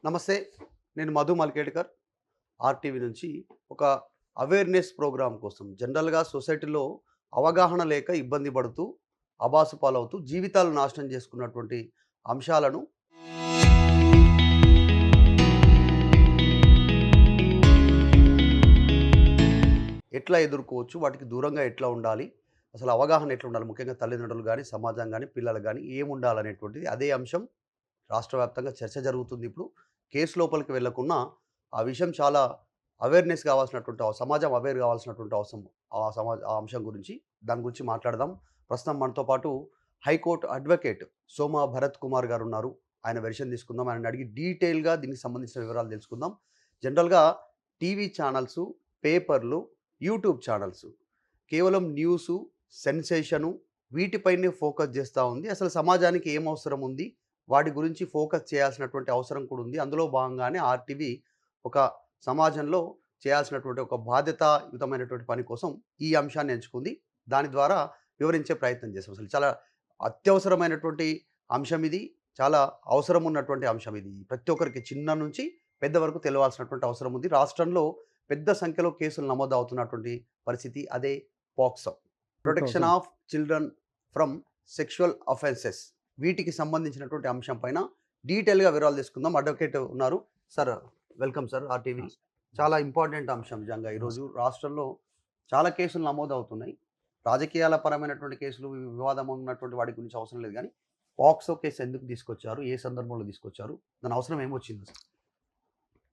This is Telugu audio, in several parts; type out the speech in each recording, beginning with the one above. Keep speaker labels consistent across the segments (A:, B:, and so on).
A: నమస్తే. నేను మధు మల్కేడ్కర్ ఆర్టీవీ నుంచి ఒక అవేర్‌నెస్ ప్రోగ్రామ్ కోసం జనరల్‌గా సొసైటీలో అవగాహన లేక ఇబ్బంది పడుతూ, అబాసు పాలవుతూ జీవితాలు నాశనం చేసుకున్నటువంటి అంశాలను ఎట్లా ఎదుర్కోవచ్చు? వాటికి దూరంగా ఎట్లా ఉండాలి? అసలు అవగాహన ఎట్లా ఉండాలి? ముఖ్యంగా తల్లిదండ్రులు గాని, సమాజం గాని, పిల్లలు గాని ఏముండాలనేటువంటిది అదే అంశం రాష్ట్ర వ్యాప్తంగా చర్చ జరుగుతుంది ఇప్పుడు. కేస్ లోపలికి వెళ్ళకున్నా, ఆ విషయం చాలా అవేర్‌నెస్ కావాల్సినటువంటి సమాజం అవేర్ కావాల్సినటువంటి అవసరం ఆ అంశం గురించి, దాని గురించి మాట్లాడదాం. ప్రస్తుతం మనతో పాటు హైకోర్టు అడ్వకేట్ సోమ భరత్ కుమార్ గారున్నారు. ఆయన వెర్షన్ తీసుకుందాం. ఆయనని అడిగి డీటెయిల్‌గా దీనికి సంబంధించిన వివరాలు తెలుసుకుందాం. జనరల్‌గా టీవీ ఛానల్సు, పేపర్లు, యూట్యూబ్ ఛానల్సు కేవలం న్యూసు, సెన్సేషను వీటిపైనే ఫోకస్ చేస్తా ఉంది. అసలు సమాజానికి ఏం అవసరం ఉంది? వాటి గురించి ఫోకస్ చేయాల్సినటువంటి అవసరం కూడా ఉంది. అందులో భాగంగానే ఆర్‌టీవీ ఒక సమాజంలో చేయాల్సినటువంటి ఒక బాధ్యతాయుతమైనటువంటి పని కోసం ఈ అంశాన్ని ఎంచుకుంది. దాని ద్వారా వివరించే ప్రయత్నం చేసాం. అసలు చాలా అత్యవసరమైనటువంటి అంశం ఇది. చాలా అవసరం ఉన్నటువంటి అంశం ఇది. ప్రతి ఒక్కరికి చిన్న నుంచి పెద్ద వరకు తెలవాల్సినటువంటి అవసరం ఉంది. రాష్ట్రంలో పెద్ద సంఖ్యలో కేసులు నమోదవుతున్నటువంటి పరిస్థితి అదే POCSO. Protection
B: 2000
A: of children from sexual offences. వీటికి సంబంధించినటువంటి అంశం పైన డీటెయిల్‌గా వివరాలు తీసుకుందాం. అడ్వకేట్ ఉన్నారు. Sir welcome sir RTV. చాలా ఇంపార్టెంట్ అంశం నిజంగా. ఈరోజు రాష్ట్రంలో చాలా కేసులు నమోదవుతున్నాయి. రాజకీయాల పరమైనటువంటి కేసులు, వివాదం ఉన్నటువంటి వాటి గురించి అవసరం లేదు గానీ, పోక్సో కేసు ఎందుకు తీసుకొచ్చారు? ఏ సందర్భంలో తీసుకొచ్చారు? దాని అవసరం ఏమొచ్చింది అసలు?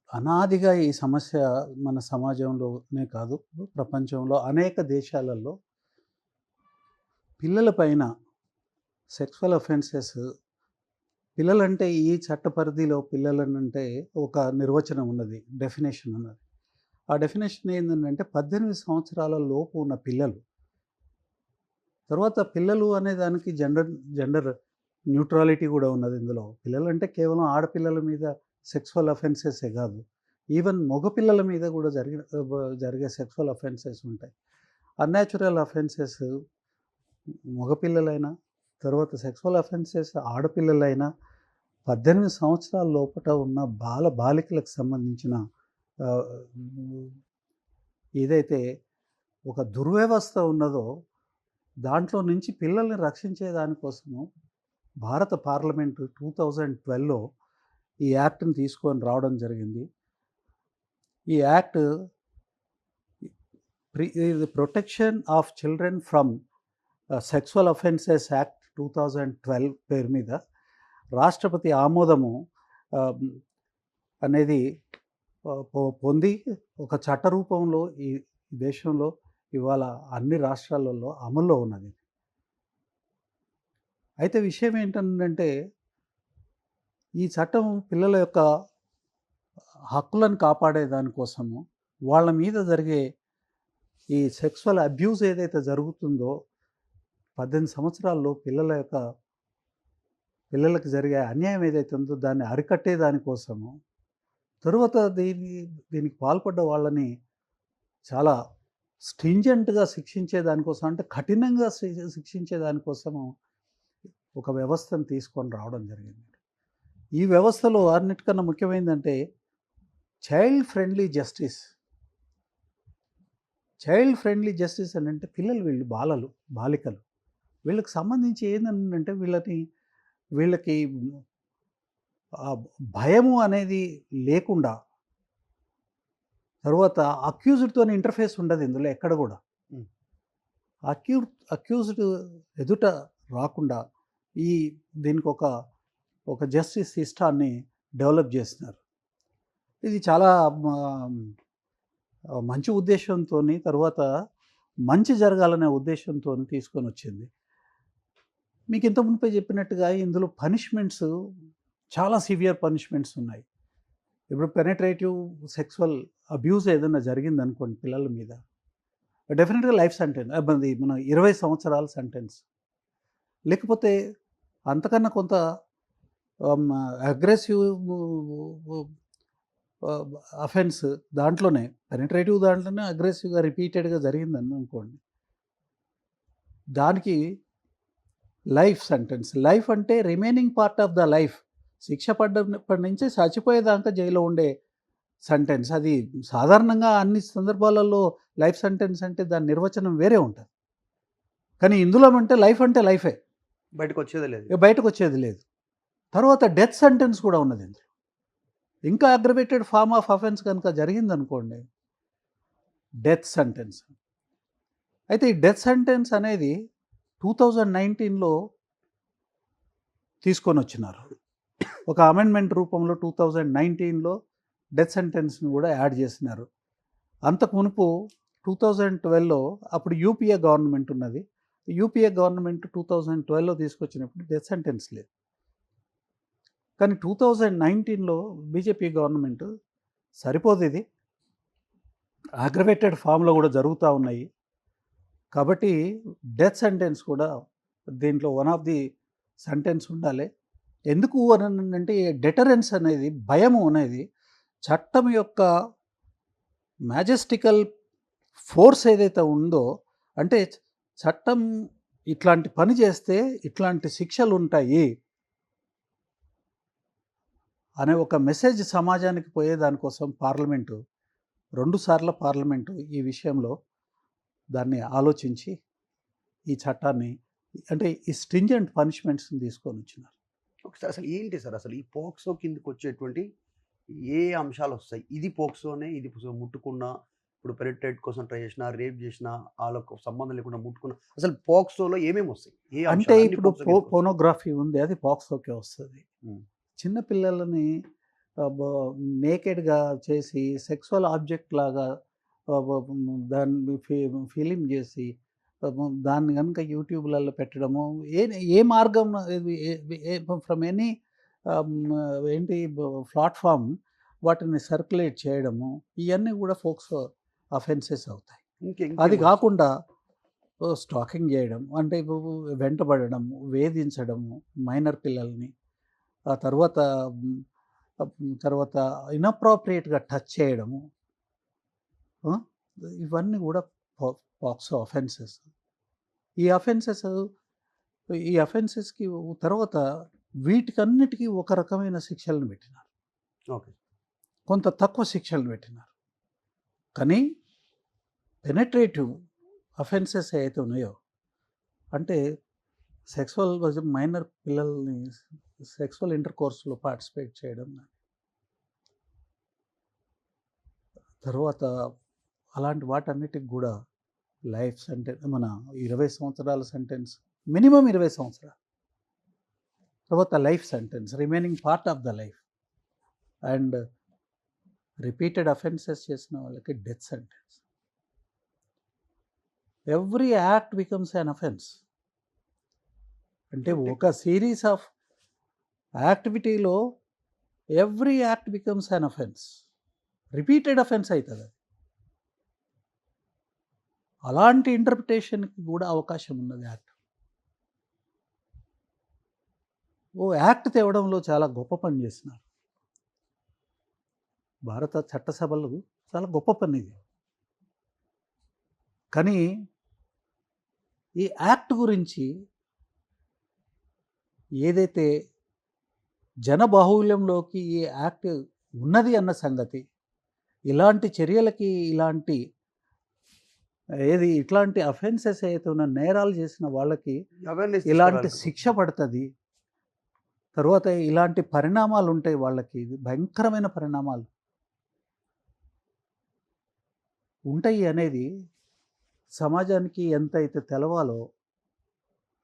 B: అనాదిగా ఈ సమస్య మన సమాజంలోనే కాదు, ప్రపంచంలో అనేక దేశాలలో పిల్లల పైన సెక్సువల్ అఫెన్సెస్, పిల్లలంటే ఈ చట్ట పరిధిలో పిల్లలనంటే ఒక నిర్వచనం ఉన్నది, డెఫినేషన్ ఉన్నది. ఆ డెఫినేషన్ ఏంటంటే 18 సంవత్సరాల లోపు ఉన్న పిల్లలు. తర్వాత పిల్లలు అనే దానికి జెండర్ న్యూట్రాలిటీ కూడా ఉన్నది ఇందులో. పిల్లలంటే కేవలం ఆడపిల్లల మీద సెక్సువల్ అఫెన్సెసే కాదు, ఈవెన్ మగపిల్లల మీద కూడా జరిగే సెక్సువల్ అఫెన్సెస్ ఉంటాయి. అన్యాచురల్ అఫెన్సెస్ మగపిల్లలైనా, తర్వాత సెక్సువల్ అఫెన్సెస్ ఆడపిల్లలైనా 18 సంవత్సరాల లోపట ఉన్న బాలికలకు సంబంధించిన ఏదైతే ఒక దుర్వ్యవస్థ ఉన్నదో దాంట్లో నుంచి పిల్లల్ని రక్షించే దానికోసము భారత పార్లమెంటు 2012లో ఈ యాక్ట్ని తీసుకొని రావడం జరిగింది. ఈ act protection of children from sexual offences act 2012 పేరు మీద రాష్ట్రపతి ఆమోదము అనేది పొంది ఒక చట్ట రూపంలో ఈ దేశంలో ఇవాళ అన్ని రాష్ట్రాలలో అమల్లో ఉన్నది. అయితే విషయం ఏంటంటే ఈ చట్టం పిల్లల యొక్క హక్కులను కాపాడే దానికోసము, వాళ్ళ మీద జరిగే ఈ సెక్సువల్ అబ్యూస్ ఏదైతే జరుగుతుందో 18 సంవత్సరాల్లో పిల్లలకు జరిగే అన్యాయం ఏదైతే ఉందో దాన్ని అరికట్టే దానికోసము, తరువాత దీనికి పాల్పడ్డ వాళ్ళని చాలా స్ట్రింజెంట్గా శిక్షించే దానికోసం, అంటే కఠినంగా శిక్షించే దానికోసము ఒక వ్యవస్థను తీసుకొని రావడం జరిగింది. ఈ వ్యవస్థలో అన్నిటికన్నా ముఖ్యమైనదంటే child friendly justice. Child friendly justice అని అంటే వీళ్ళు బాలికలు, వీళ్ళకి సంబంధించి ఏంటంటే వీళ్ళకి భయము అనేది లేకుండా, తర్వాత అక్యూజ్డ్తో ఇంటర్ఫేస్ ఉండదు ఇందులో ఎక్కడ కూడా. అక్యూజ్డ్ ఎదుట రాకుండా దీనికి ఒక జస్టిస్ సిస్టాన్ని డెవలప్ చేస్తున్నారు. ఇది చాలా మంచి ఉద్దేశంతో, తర్వాత మంచి జరగాలనే ఉద్దేశంతో తీసుకొని వచ్చింది. మీకు ఇంత మునిపే చెప్పినట్టుగా ఇందులో పనిష్మెంట్స్ చాలా సివియర్ పనిష్మెంట్స్ ఉన్నాయి. ఇప్పుడు పెనట్రేటివ్ సెక్సువల్ అబ్యూస్ ఏదైనా జరిగిందనుకోండి పిల్లల మీద, డెఫినెట్గా లైఫ్ సెంటెన్స్, మన 20 సంవత్సరాల సెంటెన్స్. లేకపోతే అంతకన్నా కొంత అగ్రెసివ్ అఫెన్స్ దాంట్లోనే, పెనట్రేటివ్ దాంట్లోనే అగ్రెసివ్గా రిపీటెడ్గా జరిగిందని అనుకోండి, దానికి లైఫ్ సెంటెన్స్. లైఫ్ అంటే remaining part of the life శిక్ష పడ్డప్పటి నుంచి చచ్చిపోయేదాకా జైల్లో ఉండే సెంటెన్స్. అది సాధారణంగా అన్ని సందర్భాలలో లైఫ్ సెంటెన్స్ అంటే దాని నిర్వచనం వేరే ఉంటుంది. కానీ ఇందులో అంటే లైఫ్ అంటే లైఫే.
A: బయటకు వచ్చేదే లేదు.
B: ఇక బయటకు వచ్చేది లేదు. తర్వాత డెత్ సెంటెన్స్ కూడా ఉన్నది ఇందులో. ఇంకా అగ్రవేటెడ్ ఫార్మ్ ఆఫ్ అఫెన్స్ కనుక జరిగిందనుకోండి, డెత్ సెంటెన్స్. అయితే ఈ డెత్ సెంటెన్స్ అనేది 2019లో తీసుకొని వచ్చినారు. ఒక అమెండ్మెంట్ రూపంలో 2019లో డెత్ సెంటెన్స్ని కూడా యాడ్ చేసినారు. అంతకు మునుపు 2012లో అప్పుడు యూపీఏ గవర్నమెంట్ ఉన్నది. యూపీఏ గవర్నమెంట్ 2012లో తీసుకొచ్చినప్పుడు డెత్ సెంటెన్స్ లేదు. కానీ 2019లో బీజేపీ గవర్నమెంట్ సరిపోదు, ఇది అగ్రవేటెడ్ ఫామ్లో కూడా జరుగుతూ ఉన్నాయి కాబట్టి డెత్ సెంటెన్స్ కూడా దీంట్లో వన్ ఆఫ్ ది సెంటెన్స్ ఉండాలి. ఎందుకు అని అంటే డెటరెన్స్ అనేది, భయము అనేది చట్టం యొక్క మ్యాజెస్టికల్ ఫోర్స్ ఏదైతే ఉందో, అంటే చట్టం ఇట్లాంటి పని చేస్తే ఇట్లాంటి శిక్షలు ఉంటాయి అనే ఒక మెసేజ్ సమాజానికి పోయే దానికోసం పార్లమెంటు 2 సార్ల పార్లమెంటు ఈ విషయంలో దాన్ని ఆలోచించి ఈ చట్టాన్ని, అంటే ఈ స్ట్రింజెంట్ పనిష్మెంట్స్ని తీసుకొని వచ్చినారు.
A: ఒకసారి అసలు ఏంటి సార్ అసలు ఈ పోక్సో కిందకి వచ్చేటువంటి ఏ అంశాలు వస్తాయి? ఇది పోక్సోనే, ఇది ముట్టుకున్నా, ఇప్పుడు పెనిట్రేట్ కోసం ట్రై చేసినా, రేప్ చేసినా, వాళ్ళకు సంబంధం లేకుండా ముట్టుకున్నా, అసలు పోక్సోలో ఏమేమి వస్తాయి? ఏ
B: అంటే
A: అంశాలు? అన్ని
B: ఇప్పుడు
A: పోక్సో కిందకి వస్తాయి.
B: పోనోగ్రఫీ ఉంది, అది పాక్సోకే వస్తుంది.
A: ఉమ్.
B: చిన్న పిల్లలని నేకెడ్గా చేసి సెక్సువల్ ఆబ్జెక్ట్ లాగా దాన్ని ఫిలిం చేసి దాన్ని కనుక యూట్యూబ్లలో పెట్టడము, ఏ మార్గం ఫ్రమ్ ఎనీ ఏంటి ప్లాట్ఫామ్ వాటిని సర్క్యులేట్ చేయడము, ఇవన్నీ కూడా ఫోక్సో అఫెన్సెస్ అవుతాయి.
A: ఇంకేం
B: అది
A: వస్తాయి?
B: కాకుండా స్టాకింగ్ చేయడం, అంటే వెంటబడము, వేధించడము మైనర్ పిల్లల్ని, ఆ తర్వాత తర్వాత ఇన్అప్రోప్రియేట్గా టచ్ చేయడము, ఆ, ఇవన్నీ కూడా పాక్సో అఫెన్సెస్. ఈ అఫెన్సెస్ ఈ అఫెన్సెస్కి తర్వాత వీటికన్నిటికీ ఒక రకమైన శిక్షలను పెట్టినారు,
A: ఓకే.
B: కొంత తక్కువ శిక్షలను పెట్టినారు. కానీ పెనట్రేటివ్ అఫెన్సెస్ ఏవైతే ఉన్నాయో, అంటే సెక్సువల్ మైనర్ పిల్లల్ని సెక్సువల్ ఇంటర్ కోర్స్లో పార్టిసిపేట్ చేయడం, తర్వాత అలాంటి వాటన్నిటికి కూడా లైఫ్ సెంటెన్స్, మన 20 సంవత్సరాల సెంటెన్స్, మినిమం 20 సంవత్సరాలు, తర్వాత life sentence, remaining part of the life, and repeated offences చేసిన వాళ్ళకి death sentence. Every act becomes an offence. అంటే ఒక సిరీస్ ఆఫ్ యాక్టివిటీలో every act becomes an offence, repeated offence అవుతుంది. అలాంటి ఇంటర్ప్రిటేషన్కి కూడా అవకాశం ఉన్నది యాక్ట్. యాక్ట్ తేవడంలో చాలా గొప్ప పని చేసినారు భారత చట్టసభలు, చాలా గొప్ప పని ఇది. కానీ ఈ యాక్ట్ గురించి ఏదైతే జనబాహుల్యంలోకి ఈ యాక్ట్ ఉన్నది అన్న సంగతి, ఇలాంటి చర్యలకి, ఇట్లాంటి అఫెన్సెస్ ఏదైతే ఉన్న నేరాలు చేసిన వాళ్ళకి
A: అవేర్నెస్
B: ఇలాంటి
A: తీసుకురావాలి.
B: శిక్ష పడుతుంది. తర్వాత ఇలాంటి పరిణామాలు ఉంటాయి వాళ్ళకి, ఇది భయంకరమైన పరిణామాలు ఉంటాయి అనేది సమాజానికి ఎంత అయితే తెలవాలో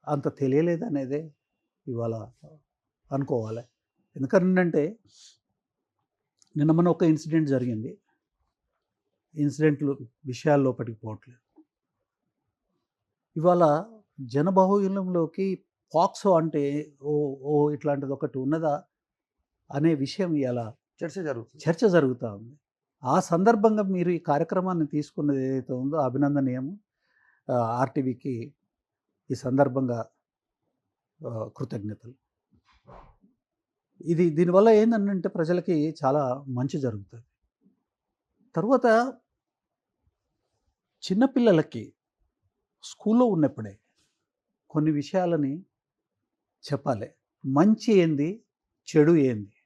B: అంత తెలియలేదనేదే ఇవాళ అనుకోవాలి. ఎందుకంటే నిన్న మన ఒక ఇన్సిడెంట్ జరిగింది, ఇన్సిడెంట్లు విషయాల లోపలికి పోవట్లేదు. ఇవాళ జనబాహుల్యంలోకి పాక్సో అంటే ఇట్లాంటిది ఒకటి ఉన్నదా అనే విషయం ఇలా చర్చ జరుగుతూ ఉంది. ఆ సందర్భంగా మీరు ఈ కార్యక్రమాన్ని తీసుకున్నది ఏదైతే ఉందో అభినందనీయము. ఆర్టీవీకి ఈ సందర్భంగా కృతజ్ఞతలు. దీనివల్ల ఏంటంటే ప్రజలకి చాలా మంచి జరుగుతుంది. తర్వాత చిన్నపిల్లలకి స్కూల్లో ఉన్నప్పుడే కొన్ని విషయాలని చెప్పాలి. మంచి ఏంది, చెడు ఏంది.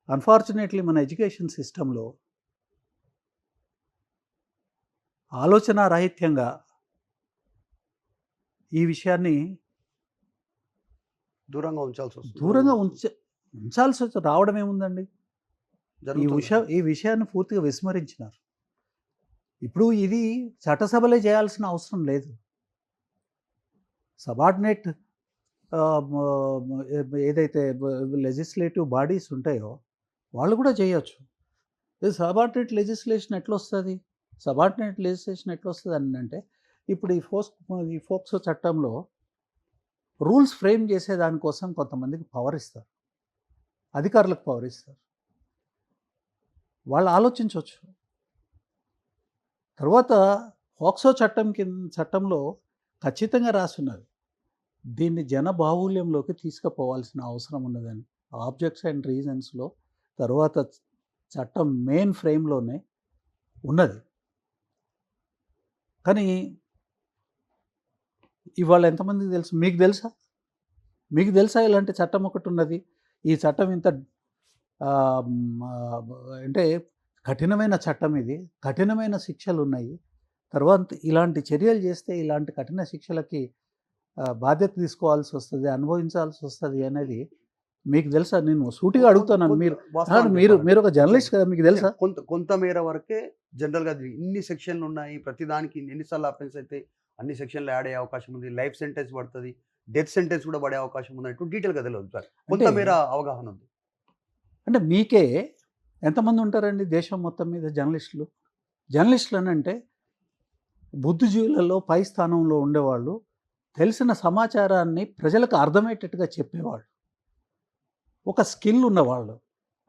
B: అన్ఫార్చునేట్లీ మన ఎడ్యుకేషన్ సిస్టంలో ఆలోచన రాహిత్యంగా ఈ విషయాన్ని
A: దూరంగా ఉంచాల్సి వస్తుంది.
B: దూరంగా ఉంచాల్సి రావడం ఏముందండి.
A: జరుగుతుంది.
B: ఈ విషయాన్ని పూర్తిగా విస్మరించినారు. ఇప్పుడు ఇది చట్టసభలే చేయాల్సిన అవసరం లేదు. సబార్డినేట్ ఏదైతే లెజిస్లేటివ్ బాడీస్ ఉంటాయో వాళ్ళు కూడా చేయొచ్చు. సబార్డినేట్ లెజిస్లేషన్ ఎట్లొస్తుంది? సబార్డినేట్ లెజిస్లేషన్ ఎట్లొస్తుంది అని అంటే, ఇప్పుడు ఈ ఫోక్సో చట్టంలో రూల్స్ ఫ్రేమ్ చేసే దానికోసం కొంతమందికి పవర్ ఇస్తారు, అధికారులకు పవర్ ఇస్తారు. వాళ్ళు ఆలోచించవచ్చు. తర్వాత ఫోక్సో చట్టంలో ఖచ్చితంగా రాసున్నది, దీన్ని జనబాహుల్యంలోకి తీసుకుపోవాల్సిన అవసరం ఉన్నదని. ఆబ్జెక్ట్స్ అండ్ రీజన్స్లో తర్వాత చట్టం మెయిన్ ఫ్రేమ్లోనే ఉన్నది. కానీ ఇవాళ ఎంతమందికి తెలుసు? మీకు తెలుసా? మీకు తెలుసా ఇలాంటి చట్టం ఒకటి ఉన్నది? ఈ చట్టం ఇంత అంటే కఠినమైన చట్టం ఇది, కఠినమైన శిక్షలు ఉన్నాయి. తర్వాత ఇలాంటి చర్యలు చేస్తే ఇలాంటి కఠిన శిక్షలకి బాధ్యత తీసుకోవాల్సి వస్తుంది, అనుభవించాల్సి వస్తుంది అనేది మీకు తెలుసా? నేను సూటిగా అడుగుతున్నాను. మీరు ఒక జర్నలిస్ట్ కదా, మీకు తెలుసా?
A: కొంతమేర వరకే జనరల్గా ఇన్ని సెక్షన్లు ఉన్నాయి, ప్రతిదానికి ఎన్నిసార్లు అఫెన్స్ అయితే అన్ని సెక్షన్లు యాడ్ అయ్యే అవకాశం ఉంది, లైఫ్ సెంటెన్స్ పడుతుంది, డెత్ సెంటెన్స్ కూడా పడే అవకాశం ఉంది, డీటెయిల్గా తెలియదు సార్. కొంతమేర అవగాహన ఉంది.
B: అంటే మీకే ఎంతమంది ఉంటారండి దేశం మొత్తం మీద జర్నలిస్టులు? జర్నలిస్టులు అని అంటే బుద్ధిజీవులలో పై స్థానంలో ఉండేవాళ్ళు, తెలిసిన సమాచారాన్ని ప్రజలకు అర్థమయ్యేటట్టుగా చెప్పేవాళ్ళు, ఒక స్కిల్ ఉన్నవాళ్ళు,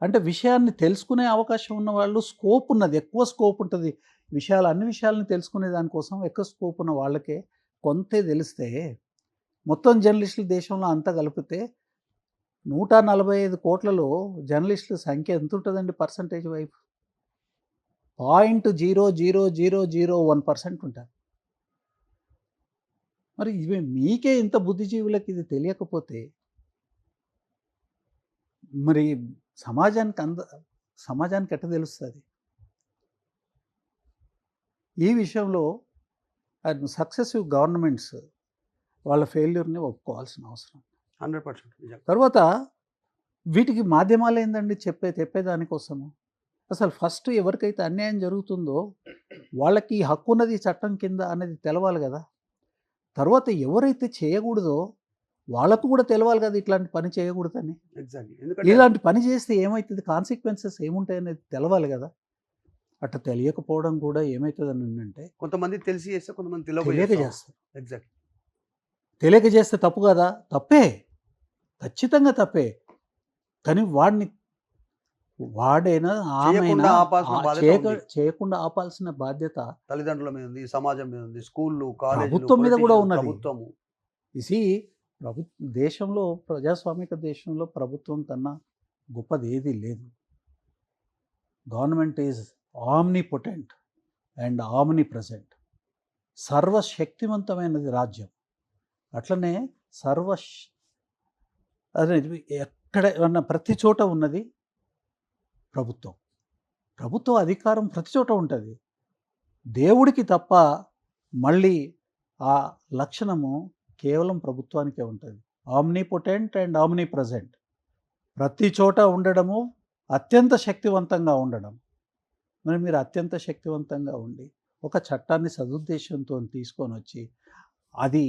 B: అంటే విషయాన్ని తెలుసుకునే అవకాశం ఉన్నవాళ్ళు, స్కోప్ ఉన్నది, ఎక్కువ స్కోప్ ఉంటుంది అన్ని విషయాలను తెలుసుకునే దానికోసం ఎక్కువ స్కోప్ ఉన్న వాళ్ళకే కొంతే తెలిస్తే, మొత్తం జర్నలిస్టులు దేశంలో అంతా కలిపితే 145 కోట్లలో జర్నలిస్టుల సంఖ్య ఎంత ఉంటుందండి పర్సంటేజ్ వైపు? 0.00001% ఉంటారు. మరి ఇవి మీకే ఇంత బుద్ధిజీవులకి ఇది తెలియకపోతే మరి సమాజానికి ఎట్ట తెలుస్తుంది? ఈ విషయంలో సక్సెసివ్ గవర్నమెంట్స్ వాళ్ళ ఫెయిల్యూర్ని ఒప్పుకోవాల్సిన అవసరం
A: 100%.
B: తర్వాత వీటికి మాధ్యమాలు ఏందండి చెప్పేదానికోసము? అసలు ఫస్ట్ ఎవరికైతే అన్యాయం జరుగుతుందో వాళ్ళకి హక్కు ఉన్నది చట్టం కింద అనేది తెలవాలి కదా. తర్వాత ఎవరైతే చేయకూడదో వాళ్ళకు కూడా తెలవాలి కదా ఇట్లాంటి పని చేయకూడదని. ఇలాంటి పని చేస్తే ఏమవుతుంది, కాన్సిక్వెన్సెస్ ఏముంటాయి అనేది తెలవాలి కదా. అట్లా తెలియకపోవడం కూడా ఏమవుతుంది అని అంటే,
A: కొంతమంది తెలిసి చేస్తే కొంతమంది
B: తెలియక చేస్తారు.
A: ఎగ్జాక్ట్లీ.
B: తెలియక చేస్తే తప్పు కదా? తప్పే, ఖచ్చితంగా తప్పే. కానీ వాడైనా ఆమెనా చేయకుండా ఆపాల్సిన బాధ్యత
A: తల్లిదండ్రుల మీద ఉంది, సమాజం మీద ఉంది, స్కూళ్ళు, కాలేజీలు,
B: ప్రభుత్వం మీద కూడా ఉన్నది.
A: ప్రభుత్వము
B: దేశంలో, ప్రజాస్వామిక దేశంలో ప్రభుత్వం కన్నా గొప్పది ఏది లేదు. Government is omnipotent and omnipresent. సర్వశక్తివంతమైనది రాజ్యం. అట్లనే ఎక్కడ ప్రతి చోట ఉన్నది ప్రభుత్వం. ప్రభుత్వ అధికారం ప్రతి చోట ఉంటుంది. దేవుడికి తప్ప మళ్ళీ ఆ లక్షణము కేవలం ప్రభుత్వానికే ఉంటుంది. ఆమ్నిపొటెంట్ అండ్ ఆమ్ని ప్రెజెంట్, ప్రతి చోట ఉండడము, అత్యంత శక్తివంతంగా ఉండడం. మరి మీరు అత్యంత శక్తివంతంగా ఉండి ఒక చట్టాన్ని సదుద్దేశంతో తీసుకొని వచ్చి అది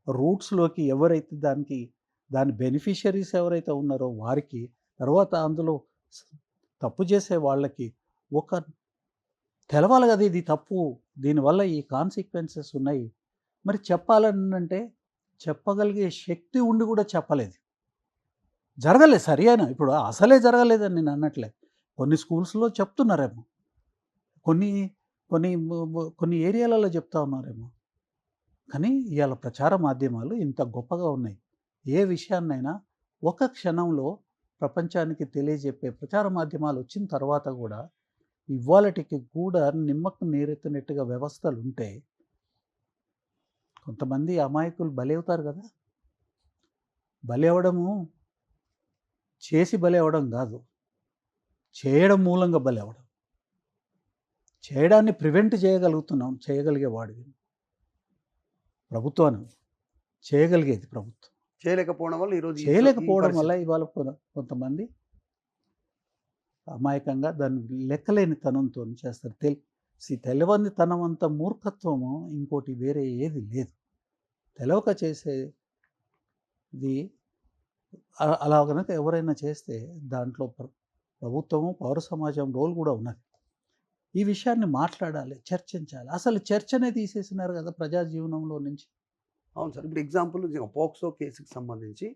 B: రూట్స్లోకి ఎవరైతే దాని బెనిఫిషరీస్ ఎవరైతే ఉన్నారో వారికి, తర్వాత అందులో తప్పు చేసే వాళ్ళకి ఒక తెలవాలి కదా ఇది తప్పు, దీనివల్ల ఈ కాన్సిక్వెన్సెస్ ఉన్నాయి. మరి చెప్పాలంటే చెప్పగలిగే శక్తి ఉండి కూడా చెప్పలేదు, జరగలేదు సరియైన. ఇప్పుడు అసలే జరగలేదని నేను అన్నట్లే. కొన్ని స్కూల్స్లో చెప్తున్నారేమో, కొన్ని ఏరియాలలో చెప్తా ఉన్నారేమో. కానీ ఇవాళ ప్రచార మాధ్యమాలు ఇంత గొప్పగా ఉన్నాయి. ఏ విషయాన్నైనా ఒక క్షణంలో ప్రపంచానికి తెలియజెప్పే ప్రచార మాధ్యమాలు వచ్చిన తర్వాత కూడా ఇవాళటికి కూడా నిమ్మకు నీరెత్తినట్టుగా వ్యవస్థలు ఉంటే కొంతమంది అమాయకులు బలి అవుతారు కదా. బలి అవ్వడము చేసి బలవడం కాదు, చేయడం మూలంగా బలవడం. చేయడాన్ని ప్రివెంట్ చేయగలిగేవాడివి ప్రభుత్వాన్ని, చేయగలిగేది ప్రభుత్వం.
A: చేయలేకపోవడం వల్ల ఈరోజు ఈ
B: చేయలేకపోవడం వల్ల
A: పరిస్థితి.
B: ఇవాళ కొంతమంది అమాయకంగా దాన్ని లెక్కలేని తనంతో చేస్తారు. తెలవని తనం అంత మూర్ఖత్వము ఇంకోటి వేరే ఏది లేదు. తెలవక చేసేది అలా కనుక ఎవరైనా చేస్తే దాంట్లో ప్రభుత్వము, పౌర సమాజం రోల్ కూడా ఉన్నది. ఈ విషయాన్ని మాట్లాడాలి, చర్చించాలి. అసలు చర్చనే తీసేసినారు కదా ప్రజా జీవనంలో నుంచి.
A: అవును సార్. ఇప్పుడు ఎగ్జాంపుల్ పోక్సో కేసుకి సంబంధించి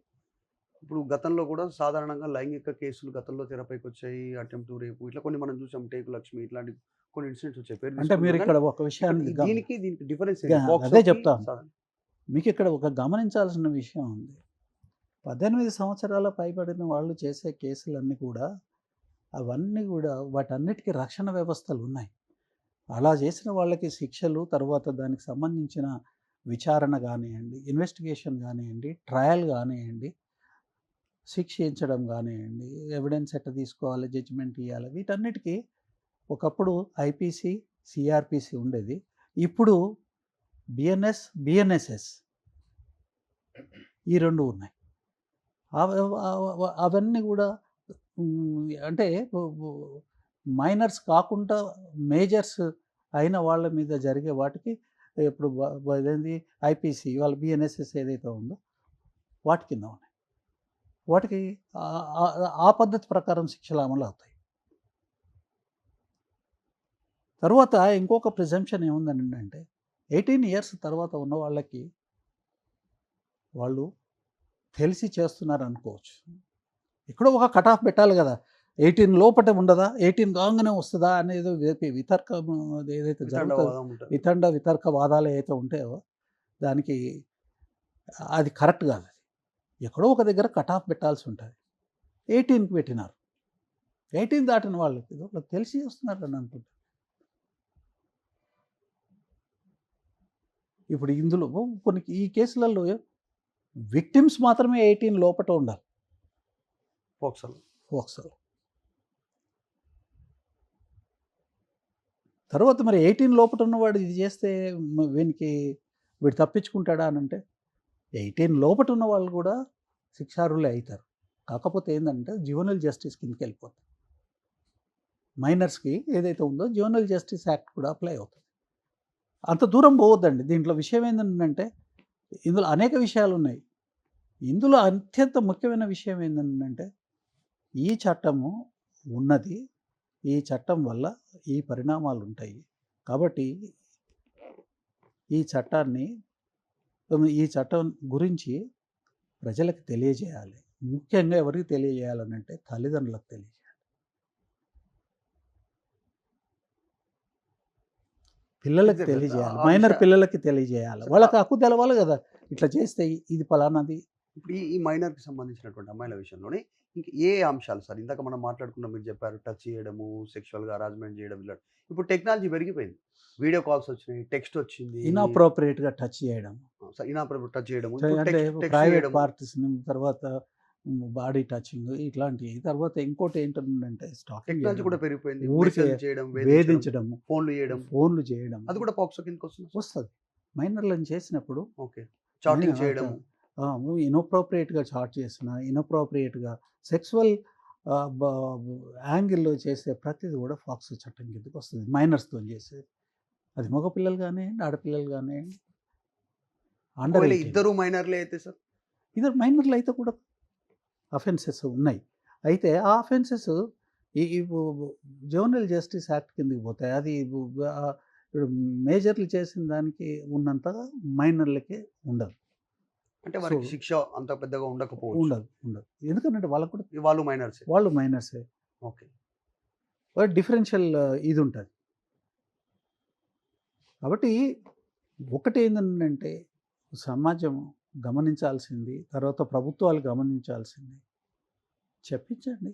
A: ఇప్పుడు గతంలో కూడా సాధారణంగా లైంగిక కేసులు గతంలో తెరపైకి వచ్చాయి. అటెంప్ట్ టు రేపు ఇట్లా కొన్ని మనం చూసాం. టేకు లక్ష్మి ఇట్లాంటి కొన్ని ఇన్సిడెంట్స్ వచ్చాయి. పేరు
B: అంటే మీరు
A: తీసుకుంటున్నాను
B: ఇక్కడ
A: కానీ
B: ఒక విషయాన్ని
A: దీనికి డిఫరెన్స్
B: అదే
A: పోక్సోకి
B: చెప్తాను. మీకు ఇక్కడ ఒక గమనించాల్సిన విషయం ఉంది. 18 సంవత్సరాల పైబడిన వాళ్ళు చేసే కేసులన్నీ కూడా అవన్నీ కూడా వాటన్నిటికీ రక్షణ వ్యవస్థలు ఉన్నాయి. అలా చేసిన వాళ్ళకి శిక్షలు, తర్వాత దానికి సంబంధించిన విచారణ కానివ్వండి, ఇన్వెస్టిగేషన్ కానివ్వండి, ట్రయల్ కానివ్వండి, శిక్షించడం కానివ్వండి, ఎవిడెన్స్ ఎట్లా తీసుకోవాలి, జడ్జిమెంట్ ఇవ్వాలి, వీటన్నిటికీ ఒకప్పుడు ఐపీసీ, సిఆర్పిసి ఉండేది. ఇప్పుడు బిఎన్ఎస్ఎస్ ఈ రెండు ఉన్నాయి. అవన్నీ కూడా అంటే మైనర్స్ కాకుండా మేజర్స్ అయిన వాళ్ళ మీద జరిగే వాటికి ఇప్పుడు ఇదేంటి ఐపీసీ వాళ్ళ బిఎన్ఎస్ఎస్ ఏదైతే ఉందో వాటి కింద ఉన్నాయి. వాటికి ఆ పద్ధతి ప్రకారం శిక్షలు అమలు అవుతాయి. తర్వాత ఇంకొక ప్రిజంప్షన్ ఏముందని అంటే 18 ఇయర్స్ తర్వాత ఉన్న వాళ్ళకి వాళ్ళు తెలిసి చేస్తున్నారు అనుకోవచ్చు. ఇక్కడ ఒక కట్ ఆఫ్ పెట్టాలి కదా. 18 లోపటే ఉండదా, 18 కాగానే వస్తుందా అనేది వితర్కం ఏదైతే జరుగుతుందో, వితర్క వాదాలు ఏవైతే ఉంటాయో దానికి అది కరెక్ట్ కాదు. ఎక్కడో ఒక దగ్గర కట్ ఆఫ్ పెట్టాల్సి ఉంటుంది. 18కి పెట్టినారు. 18 దాటిన వాళ్ళకి తెలిసి చేస్తున్నారు అని అనుకుంటారు. ఇప్పుడు ఇందులో కొన్ని ఈ కేసులలో విక్టిమ్స్ మాత్రమే 18 లోపట ఉండాలి పోక్సోలో. తర్వాత మరి 18 లోపట ఉన్నవాడు ఇది చేస్తే వీడు తప్పించుకుంటాడా అని అంటే 18 లోపట ఉన్న వాళ్ళు కూడా శిక్షార్హులే అవుతారు. కాకపోతే ఏంటంటే జ్యువెనైల్ జస్టిస్ కిందకి వెళ్ళిపోతారు. మైనర్స్కి ఏదైతే ఉందో జ్యువెనైల్ జస్టిస్ యాక్ట్ కూడా అప్లై అవుతుంది. అంత దూరం పోవద్దండి. దీంట్లో విషయం ఏంటంటే ఇందులో అనేక విషయాలు ఉన్నాయి. ఇందులో అత్యంత ముఖ్యమైన విషయం ఏంటంటే ఈ చట్టము ఉన్నది, ఈ చట్టం వల్ల ఈ పరిణామాలు ఉంటాయి. కాబట్టి ఈ చట్టం గురించి ప్రజలకు తెలియజేయాలి. ముఖ్యంగా ఎవరికి తెలియజేయాలని అంటే తల్లిదండ్రులకు తెలియజేయాలి. పిల్లలకి తెలియజేయాలి, మైనర్ పిల్లలకి తెలియజేయాలి. వాళ్ళకి హక్కు తెలవాలి కదా, ఇట్లా చేస్తే ఇది ఫలానాది.
A: ఇప్పుడు ఈ మైనర్కి సంబంధించినటువంటి అమ్మాయిల విషయంలోనే ఇంక ఏ అంశాలు సార్? ఇందాక మనం మాట్లాడుకున్నాం, మీరు చెప్పారు టచ్ చేయడము, సెక్షువల్గా హరాస్మెంట్ చేయడం. ఇలా ఇప్పుడు టెక్నాలజీ పెరిగిపోయింది. వీడియో కాల్స్ వచ్చినాయి, టెక్స్ట్ వచ్చింది.
B: ఇన్అప్రోప్రియేట్గా టచ్ చేయడం,
A: టచ్ చేయడం,
B: అంటే ప్రైవేట్ పార్టీస్ని, తర్వాత బాడీ టచింగ్ ఇట్లాంటివి. తర్వాత ఇంకోటి ఏంటంటే
A: టెక్నాలజీ కూడా పెరిగిపోయింది.
B: ఊరికే
A: చేయడం,
B: వేధించడం,
A: ఫోన్లు చేయడం, అది కూడా పోక్సో కిందకి
B: వస్తుంది. మైనర్లను చేసినప్పుడు
A: చాటింగ్ చేయడం,
B: ఇన్అప్రోప్రియేట్గా చాట్ చేసిన, ఇన్అప్రోప్రియేట్గా సెక్సువల్ యాంగిల్లో చేసే ప్రతిదీ కూడా పోక్సో చట్టం కిందకి వస్తుంది. మైనర్స్తో చేసేది, అది మగపిల్లలు కానివ్వండి, ఆడపిల్లలు కానివ్వండి.
A: ఇద్దరు మైనర్లే అయితే సార్,
B: ఇద్దరు మైనర్లు అయితే కూడా అఫెన్సెస్ ఉన్నాయి. అయితే ఆ అఫెన్సెస్ ఈ జ్యువెనైల్ జస్టిస్ యాక్ట్ కిందకి పోతాయి. అది ఇప్పుడు మేజర్లు చేసిన దానికి ఉన్నంతగా మైనర్లకే ఉండదు.
A: అంటే వారికి శిక్ష అంత పెద్దగా ఉండకపోవచ్చు.
B: ఉండదు. ఎందుకంటే
A: వాళ్ళు
B: మైనర్సే.
A: ఓకే,
B: డిఫరెన్షియల్ ఇది ఉంటుంది. కాబట్టి ఒకటి ఏంటంటే సమాజం గమనించాల్సింది, తర్వాత ప్రభుత్వాలు గమనించాల్సింది, చెప్పించండి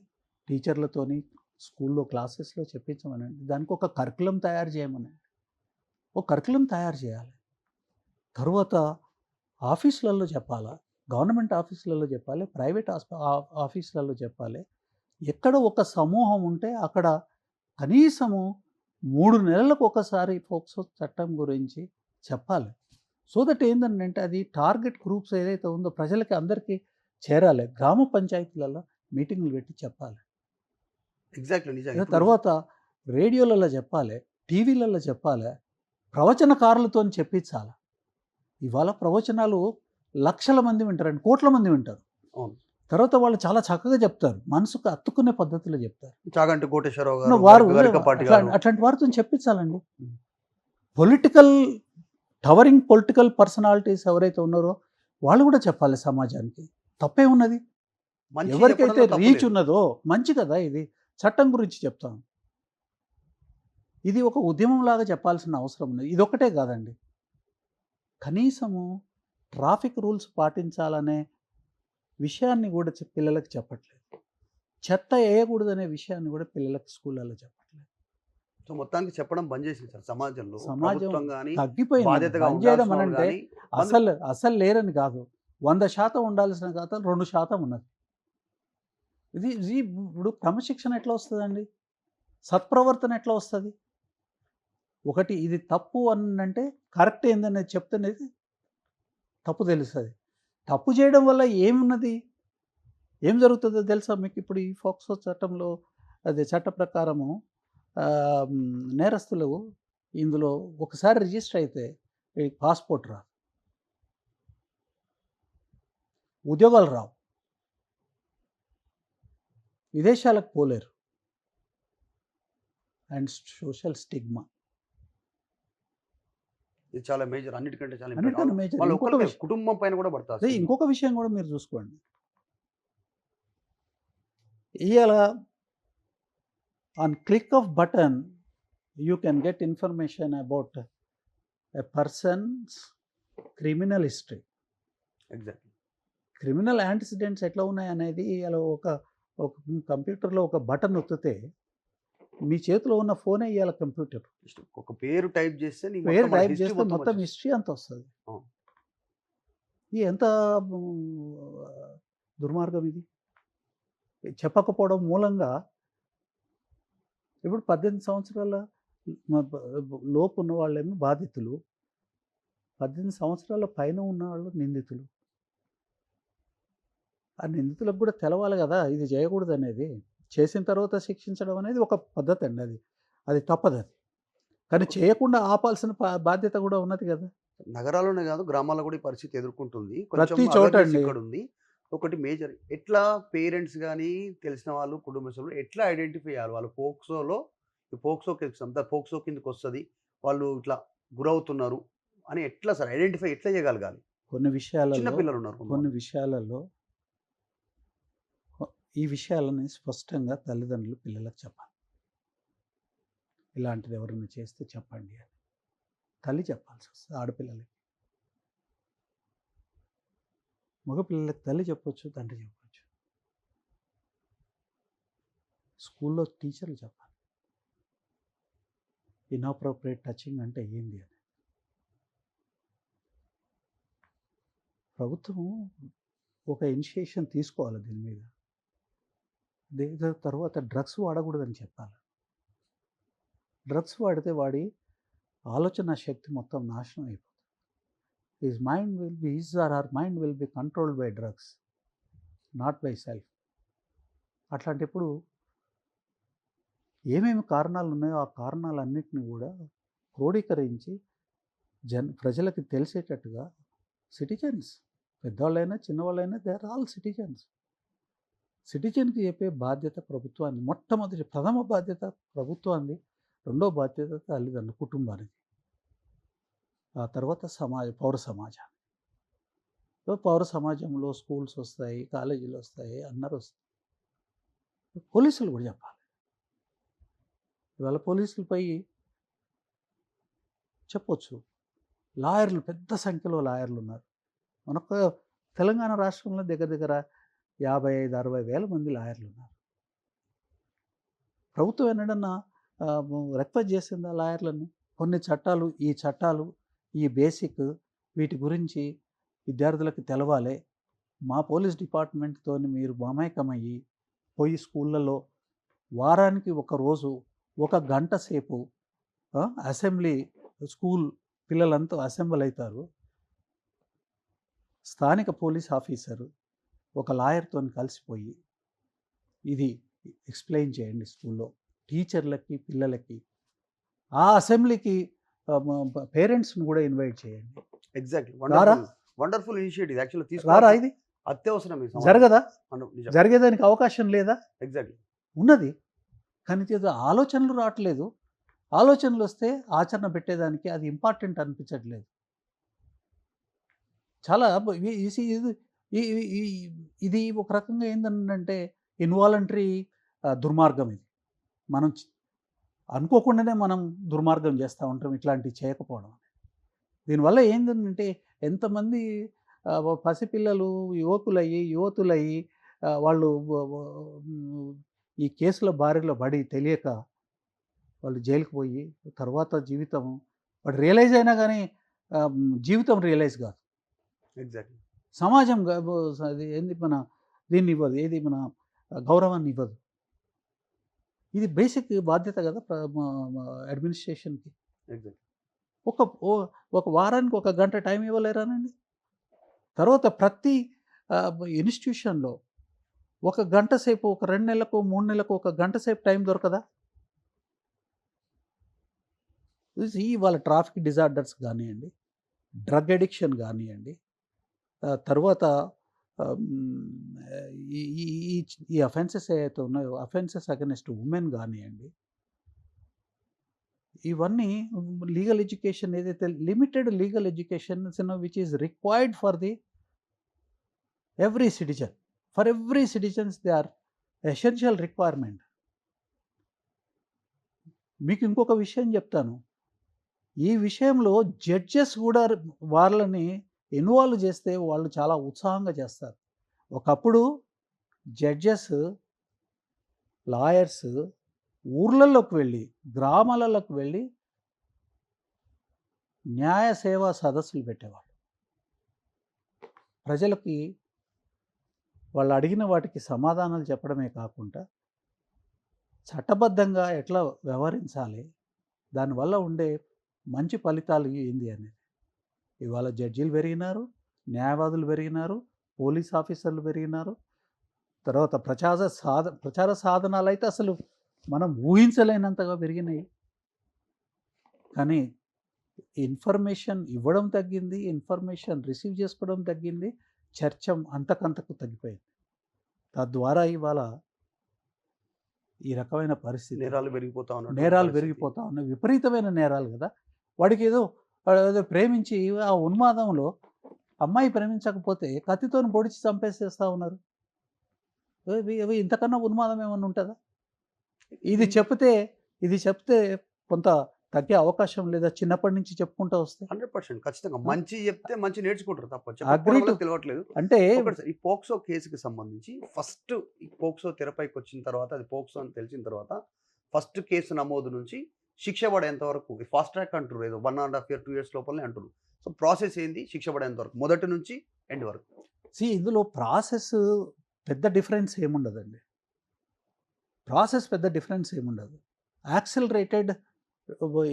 B: టీచర్లతోని, స్కూల్లో క్లాసెస్లో చెప్పించమనండి. దానికి ఒక కరికులం తయారు చేయమనండి. ఒక కరికులం తయారు చేయాలి. తర్వాత ఆఫీసులలో చెప్పాలా, గవర్నమెంట్ ఆఫీసులలో చెప్పాలి, ప్రైవేట్ ఆఫీసులలో చెప్పాలి. ఎక్కడ ఒక సమూహం ఉంటే అక్కడ కనీసము 3 నెలలకు ఒకసారి పోక్సో చట్టం గురించి చెప్పాలి. సో దట్ ఏంటంటే అది టార్గెట్ గ్రూప్స్ ఏదైతే ఉందో ప్రజలకి అందరికీ చేరాలి. గ్రామ పంచాయతీలలో మీటింగులు పెట్టి చెప్పాలి.
A: ఎగ్జాక్ట్లీ నిజంగా
B: తర్వాత రేడియోలలో చెప్పాలి, టీవీలలో చెప్పాలి, ప్రవచనకారులతో చెప్పించాలి. ఇవాళ ప్రవచనాలు లక్షల మంది వింటారండి, కోట్ల మంది వింటారు.
A: అవును.
B: తర్వాత వాళ్ళు చాలా చక్కగా చెప్తారు, మనసుకు అత్తుకునే పద్ధతిలో చెప్తారు.
A: చాగంటి కోటేశ్వరరావు గారు,
B: వారు
A: గరికపాటి గారు.
B: అట్లాంటి వారితో చెప్పించాలండి. పొలిటికల్ టవరింగ్ పొలిటికల్ పర్సనాలిటీస్ ఎవరైతే ఉన్నారో వాళ్ళు కూడా చెప్పాలి సమాజానికి. తప్పే ఉన్నది.
A: మంచి
B: ఎవరికైతే
A: చెప్పడంలో తప్పు
B: రీచ్
A: లేదు.
B: ఉన్నదో మంచి కదా, ఇది చట్టం గురించి చెప్తాం. ఇది ఒక ఉద్యమం లాగా చెప్పాల్సిన అవసరం ఉన్నది. ఇదొక్కటే కాదండి, కనీసము ట్రాఫిక్ రూల్స్ పాటించాలనే విషయాన్ని కూడా పిల్లలకు చెప్పట్లేదు. చెత్త వేయకూడదనే విషయాన్ని కూడా పిల్లలకు స్కూళ్ళలో చెప్పట్లేదు.
A: సో మొత్తానికి చెప్పడం బంద్ చేసింది సార్ సమాజంలో.
B: సమాజం
A: ప్రభుత్వం గానీ,
B: తగ్గిపోయింది.
A: బాధ్యతగా
B: బంద్ చేయడం
A: ఉండాల్సిన వాళ్ళు
B: అనంటే
A: గానీ,
B: అసలు లేరని కాదు. 100% ఉండాల్సిన ఖాతా 2% ఉన్నది. ఇది ఇది ఇప్పుడు క్రమశిక్షణ ఎట్లా వస్తుందండి, సత్ప్రవర్తన ఎట్లా వస్తుంది? ఒకటి ఇది తప్పు అనంటే కరెక్ట్ ఏందనేది చెప్తేనేది తప్పు తెలుస్తుంది. తప్పు చేయడం వల్ల ఏమున్నది, ఏం జరుగుతుందో తెలుసా మీకు? ఇప్పుడు ఈ ఫోక్సో చట్టంలో అదే చట్ట ప్రకారము నేరస్తులు ఇందులో ఒకసారి రిజిస్టర్ అయితే ఈ పాస్పోర్ట్ రాదు, ఉద్యోగాలు రావు, విదేశాలకు పోలేరు, అండ్ సోషల్ స్టిగ్మా.
A: ఇది చాలా మేజర్, అన్నిటికంటే చాలా
B: అన్నిటికన్నా
A: ఇంపార్టెంట్.
B: మేజర్.
A: వాళ్ళు
B: ఇంకొక
A: ఒక్కరికే
B: విషయం,
A: కుటుంబం పైన కూడా పడతారు.
B: ఇంకొక విషయం కూడా మీరు చూసుకోండి. ఇవాళ on click of button you can get information about a persons criminal history,
A: exactly.
B: Criminal antecedents ఎట్లా ఉన్నాయి అనేది ఇలా ఒక కంప్యూటర్లో ఒక బటన్ నొక్కితే మీ చేతిలో ఉన్న ఫోనే ఇవాళ కంప్యూటర్.
A: ఒక పేరు టైప్ చేస్తే నీ
B: పేరు
A: మొత్తం
B: టైప్
A: history
B: చేస్తే
A: మొత్తం
B: మొత్తం
A: వచ్చేస్తుంది.
B: హిస్టరీ అంతా వస్తుంది.
A: అవును.
B: ఇది ఎంత దుర్మార్గం ఇది. చెప్పకపోవడం మూలంగా ఇప్పుడు 18 సంవత్సరాల లోపు ఉన్న వాళ్ళేమో బాధితులు, 18 సంవత్సరాల పైన ఉన్న వాళ్ళు నిందితులు. ఆ నిందితులకు కూడా తెలవాలి కదా ఇది చేయకూడదు అనేది. చేసిన తర్వాత శిక్షించడం అనేది ఒక పద్ధతి అండి, అది తప్పదు. అది కానీ చేయకుండా ఆపాల్సిన బాధ్యత కూడా ఉన్నది కదా.
A: నగరాల్లోనే కాదు, గ్రామాల్లో కూడా ఈ పరిస్థితి ఎదుర్కొంటుంది.
B: ప్రతి చోట
A: awareness
B: అండి.
A: ఇక్కడ ఉంది. ఒకటి మేజర్, ఎట్లా పేరెంట్స్ కానీ తెలిసిన వాళ్ళు, కుటుంబ సభ్యులు ఎట్లా ఐడెంటిఫై చేయాలి వాళ్ళు పోక్సోలో, పోక్సో పోక్సో కిందకి వస్తుంది, వాళ్ళు ఇట్లా గురవుతున్నారు అని ఎట్లా సార్ ఐడెంటిఫై ఎట్లా చేయగలగాలి?
B: కొన్ని
A: చిన్న
B: విషయాలలో
A: పిల్లలు ఉన్నారు
B: కొన్ని విషయాలలో ఈ విషయాలని స్పష్టంగా తల్లిదండ్రులు పిల్లలకు చెప్పాలి. ఇలాంటిది ఎవరైనా చేస్తే చెప్పండి అని తల్లి చెప్పాల్సి వస్తుంది. ఆడపిల్లలకి, మగపిల్లలకి తల్లి చెప్పొచ్చు, తండ్రి చెప్పొచ్చు, స్కూల్లో టీచర్లు చెప్పాలి ఇన్అప్రోప్రియేట్ టచింగ్ అంటే ఏంది అని. ప్రభుత్వం ఒక ఇనిషియేషన్ తీసుకోవాలి దీని మీద. తర్వాత డ్రగ్స్ వాడకూడదని చెప్పాలి. డ్రగ్స్ వాడితే వాడి ఆలోచన శక్తి మొత్తం నాశనం అయిపోతుంది. His or her mind will be controlled by drugs, not by self. అట్లాంటప్పుడు ఏమేమి కారణాలు ఉన్నాయో ఆ కారణాలన్నింటినీ కూడా క్రోడీకరించి ప్రజలకి తెలిసేటట్టుగా, సిటిజన్స్ పెద్దవాళ్ళైనా చిన్నవాళ్ళైనా దే ఆర్ ఆల్ సిటిజన్స్. సిటిజన్కి చెప్పే బాధ్యత ప్రభుత్వాన్ని, మొట్టమొదటి ప్రథమ బాధ్యత ప్రభుత్వాన్ని, రెండో బాధ్యత తల్లిదండ్రులు, కుటుంబానికి, ఆ తర్వాత పౌర సమాజాన్ని. పౌర సమాజంలో స్కూల్స్ వస్తాయి, కాలేజీలు వస్తాయి, అందరూ వస్తాయి. పోలీసులు కూడా చెప్పాలి. ఇవాళ పోలీసులపై చెప్పొచ్చు. లాయర్లు, పెద్ద సంఖ్యలో లాయర్లు ఉన్నారు. మనకు తెలంగాణ రాష్ట్రంలో దగ్గర 55-60 వేల మంది లాయర్లు ఉన్నారు. ప్రభుత్వం ఎన్నడన్నా రిక్వెస్ట్ చేసిందా లాయర్లని? కొన్ని చట్టాలు, ఈ బేసిక్ వీటి గురించి విద్యార్థులకు తెలవాలి, మా పోలీస్ డిపార్ట్మెంట్‌తోని మీరు మమేకమయ్యి పోయి స్కూళ్ళలో వారానికి ఒక రోజు, ఒక గంట సేపు అసెంబ్లీ స్కూల్ పిల్లలంతా అసెంబుల్ అయితారు. స్థానిక పోలీస్ ఆఫీసరు ఒక లాయర్‌తోని కలిసిపోయి ఇది ఎక్స్‌ప్లెయిన్ చేయండి స్కూల్‌లో. టీచర్లకి, పిల్లలకి. ఆ అసెంబ్లీకి పేరెంట్స్‌ని కూడా ఇన్వైట్ చేయండి.
A: ఎగ్జాక్ట్‌లీ.
B: రారా?
A: వండర్‌ఫుల్ ఇనిషియేటివ్ యాక్చువల్‌గా
B: రారా
A: తీసుకోవాల్సిన
B: ఇది?
A: అత్యవసరం ఈ సమాజంలో.
B: జరగదా?
A: నిజం.
B: జరిగేదానికి అవకాశం లేదా?
A: ఎగ్జాక్ట్‌లీ.
B: ఉన్నది. కానీ ఏదో ఆలోచనలు రావట్లేదు. ఆలోచనలొస్తే ఆచరణ పెట్టేదానికి అది ఇంపార్టెంట్ అనిపించట్లేదు. చాలా ఈ ఈ సి ఇది ఈ ఈ ఈ ఇది ఒక రకంగా ఏందనంటే ఇన్వాలంటరీ దుర్మార్గం ఇది. మనం అనుకోకుండానే మనం దుర్మార్గం చేస్తూ ఉంటాం ఇట్లాంటివి చేయకపోవడం. దీనివల్ల ఏంటంటే ఎంతమంది పసిపిల్లలు యువతులయ్యి వాళ్ళు ఈ కేసుల బారిలో పడి తెలియక వాళ్ళు జైలుకి పోయి తర్వాత జీవితం వాడు రియలైజ్ అయినా కానీ జీవితం రియలైజ్ కాదు.
A: ఎగ్జాక్ట్‌లీ.
B: సమాజం అది ఏంది మన దీన్ని ఇవ్వదు. ఏది మన గౌరవాన్ని ఇవ్వదు. ఇది బేసిక్ బాధ్యత కదా అడ్మినిస్ట్రేషన్‌కి.
A: ఎగ్జాక్ట్‌లీ.
B: ఒక ఒక వారానికి ఒక గంట టైం ఇవ్వలేరానండి? తర్వాత ప్రతి ఇన్‌స్టిట్యూషన్‌లో ఒక గంట సేపు ఒక 2 నెలలకు, 3 నెలలకు ఒక గంట సేపు టైం దొరకదా? వాళ్ళ ట్రాఫిక్ డిజార్డర్స్ కానియండి, డ్రగ్ అడిక్షన్ కానియండి, తర్వాత ఈ ఈ ఈ ఈ అఫెన్సెస్ ఏవైతే ఉన్నాయో అఫెన్సెస్ అగైన్స్ట్ వుమెన్ కానియండి, ఇవన్నీ లీగల్ ఎడ్యుకేషన్ ఏదైతే limited legal education which is required for the every citizen. For every citizens they are essential requirement. మీకు ఇంకొక విషయం చెప్తాను. ఈ విషయంలో జడ్జెస్ కూడా వాళ్ళని ఇన్వాల్వ్ చేస్తే వాళ్ళు చాలా ఉత్సాహంగా చేస్తారు. ఒకప్పుడు జడ్జెస్, లాయర్స్ ఊర్లలోకి వెళ్ళి, గ్రామాలలోకి వెళ్ళి న్యాయ సేవా సదస్సులు పెట్టేవాళ్ళు. ప్రజలకి వాళ్ళు అడిగిన వాటికి సమాధానాలు చెప్పడమే కాకుండా చట్టబద్ధంగా ఎట్లా వ్యవహరించాలి, దానివల్ల ఉండే మంచి ఫలితాలు ఏంది అనేది. ఇవాళ జడ్జీలు పెరిగినారు, న్యాయవాదులు పెరిగినారు, పోలీస్ ఆఫీసర్లు పెరిగినారు. తర్వాత ప్రచార సాధనాలు అయితే అసలు మనం ఊహించలేనంతగా పెరిగినాయి. కానీ ఇన్ఫర్మేషన్ ఇవ్వడం తగ్గింది, ఇన్ఫర్మేషన్ రిసీవ్ చేసుకోవడం తగ్గింది, చర్చ అంతకంతకు తగ్గిపోయింది. తద్వారా ఇవాళ ఈ రకమైన పరిస్థితి,
A: నేరాలు పెరిగిపోతా ఉన్నాయి.
B: నేరాలు పెరిగిపోతా ఉన్నాయి. విపరీతమైన నేరాలు కదా. వాడికి ఏదో ప్రేమించి ఆ ఉన్మాదంలో అమ్మాయి ప్రేమించకపోతే కత్తితోని పొడిచి చంపేసేస్తూ ఉన్నారు. ఇంతకన్నా ఉన్మాదం ఏమన్నా ఉంటుందా? ఇది చెప్తే కొంత తగ్గే అవకాశం లేదా? చిన్నప్పటి నుంచి చెప్పుకుంటూ వస్తే
A: 100% ఖచ్చితంగా. మంచి చెప్తే మంచి నేర్చుకుంటారు తప్ప.
B: అగ్రీ
A: చెప్పకపోవడం
B: టు
A: వల్ల తెలవట్లేదు.
B: అంటే
A: ఒకటి సార్, ఈ పోక్సో కేసుకి సంబంధించి ఫస్ట్ ఈ పోక్సో తెరపైకి వచ్చిన తర్వాత, అది పోక్సో అని తెలిసిన తర్వాత ఫస్ట్ కేసు నమోదు నుంచి శిక్ష పడేంత వరకు ఫాస్ట్ ట్రాక్ అంటున్నారు. ఏదో 1.5 ఇయర్, 2 ఇయర్స్ లోపలనే అంటున్నారు. సో ప్రాసెస్ ఏంది? శిక్ష పడేంత వరకు మొదటి నుంచి ఎండ్ వరకు.
B: ఇందులో ప్రాసెస్ పెద్ద డిఫరెన్స్ ఏముండదండి. యాక్సిలరేటెడ్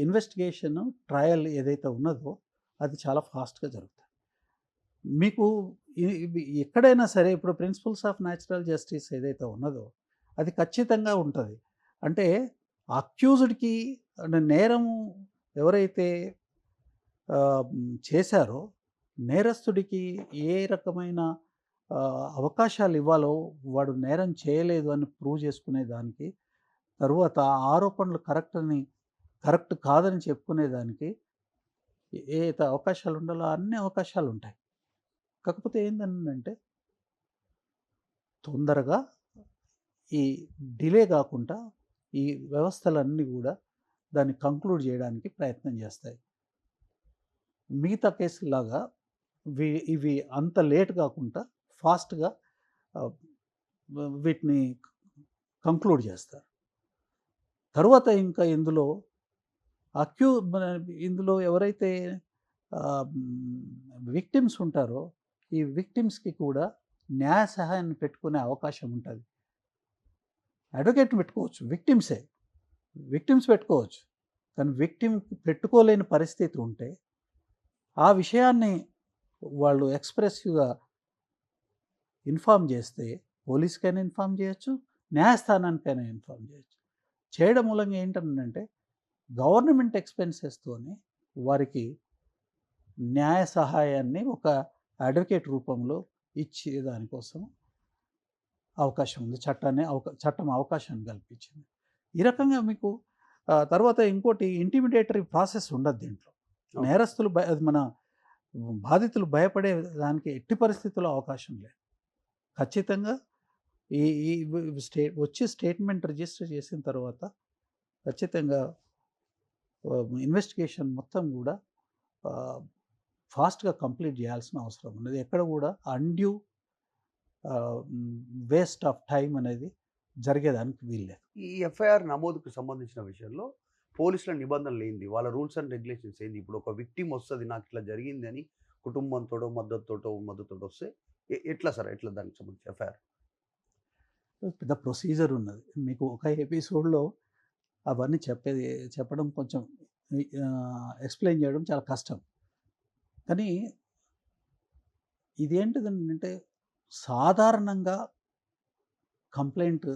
B: ఇన్వెస్టిగేషన్ ట్రయల్ ఏదైతే ఉన్నదో అది చాలా ఫాస్ట్గా జరుగుతుంది. మీకు ఎక్కడైనా సరే ఇప్పుడు ప్రిన్సిపల్స్ ఆఫ్ న్యాచురల్ జస్టిస్ ఏదైతే ఉన్నదో అది ఖచ్చితంగా ఉంటుంది. అంటే అక్యూజ్డ్కి నేరము ఎవరైతే చేశారో నేరస్తుడికి ఏ రకమైన అవకాశాలు ఇవ్వాలో వాడు నేరం చేయలేదు అని ప్రూవ్ చేసుకునే దానికి, తరువాత ఆరోపణలు కరెక్ట్ కాదని చెప్పుకునేదానికి ఏ అవకాశాలు ఉండాలో అన్ని అవకాశాలు ఉంటాయి. కాకపోతే ఏంటంటే తొందరగా ఈ డిలే కాకుండా ఈ వ్యవస్థలన్నీ కూడా దాన్ని కంక్లూడ్ చేయడానికి ప్రయత్నం చేస్తాయి. మిగతా కేసులాగా ఇవి అంత లేట్ కాకుండా ఫాస్ట్గా వీటిని కంక్లూడ్ చేస్తారు. తర్వాత ఇంకా ఇందులో ఎవరైతే విక్టిమ్స్ ఉంటారో ఈ విక్టిమ్స్కి కూడా న్యాయ సహాయాన్ని పెట్టుకునే అవకాశం ఉంటుంది. అడ్వకేట్ని పెట్టుకోవచ్చు, విక్టిమ్స్ పెట్టుకోవచ్చు. కానీ విక్టిమ్ పెట్టుకోలేని పరిస్థితి ఉంటే ఆ విషయాన్ని వాళ్ళు ఎక్స్ప్రెసివ్గా ఇన్ఫామ్ చేస్తే పోలీస్కైనా ఇన్ఫామ్ చేయొచ్చు, న్యాయస్థానానికైనా ఇన్ఫామ్ చేయొచ్చు. చేయడం మూలంగా ఏంటంటే గవర్నమెంట్ ఎక్స్పెన్సెస్తోని వారికి న్యాయ సహాయాన్ని ఒక అడ్వకేట్ రూపంలో ఇచ్చే దానికోసం అవకాశం ఉంది. చట్టం అవకాశాన్ని కల్పించింది. ఈ రకంగా మీకు తర్వాత ఇంకోటి ఇంటిమిడేటరీ ప్రాసెస్ ఉండదు దీంట్లో. నేరస్తులు అది మన బాధితులు భయపడే దానికి ఎట్టి పరిస్థితుల్లో అవకాశం లేదు. ఖచ్చితంగా ఈ ఈ వచ్చి స్టేట్మెంట్ రిజిస్టర్ చేసిన తర్వాత ఖచ్చితంగా ఇన్వెస్టిగేషన్ మొత్తం కూడా ఫాస్ట్గా కంప్లీట్ చేయాల్సిన అవసరం ఉన్నది. ఎక్కడ కూడా అన్డ్యూ వేస్ట్ ఆఫ్ టైం అనేది జరిగేదానికి వీల్లేదు.
A: ఈ ఎఫ్ఐఆర్ నమోదుకు సంబంధించిన విషయంలో పోలీసుల నిబంధనలు ఏంది, వాళ్ళ రూల్స్ అండ్ రెగ్యులేషన్స్ ఏంది? ఇప్పుడు ఒక విక్టిమ్ వస్తుంది, నాకు ఇట్లా జరిగింది అని కుటుంబంతోటో మద్దతుతో వస్తే ఎట్లా సార్, ఎట్లా దానికి సంబంధించి ఎఫ్ఐఆర్?
B: పెద్ద ప్రొసీజర్ ఉన్నది. మీకు ఒక ఎపిసోడ్లో అవన్నీ చెప్పడం కొంచెం ఎక్స్ప్లెయిన్ చేయడం చాలా కష్టం. కానీ ఇదేంటిదంటే సాధారణంగా కంప్లైంట్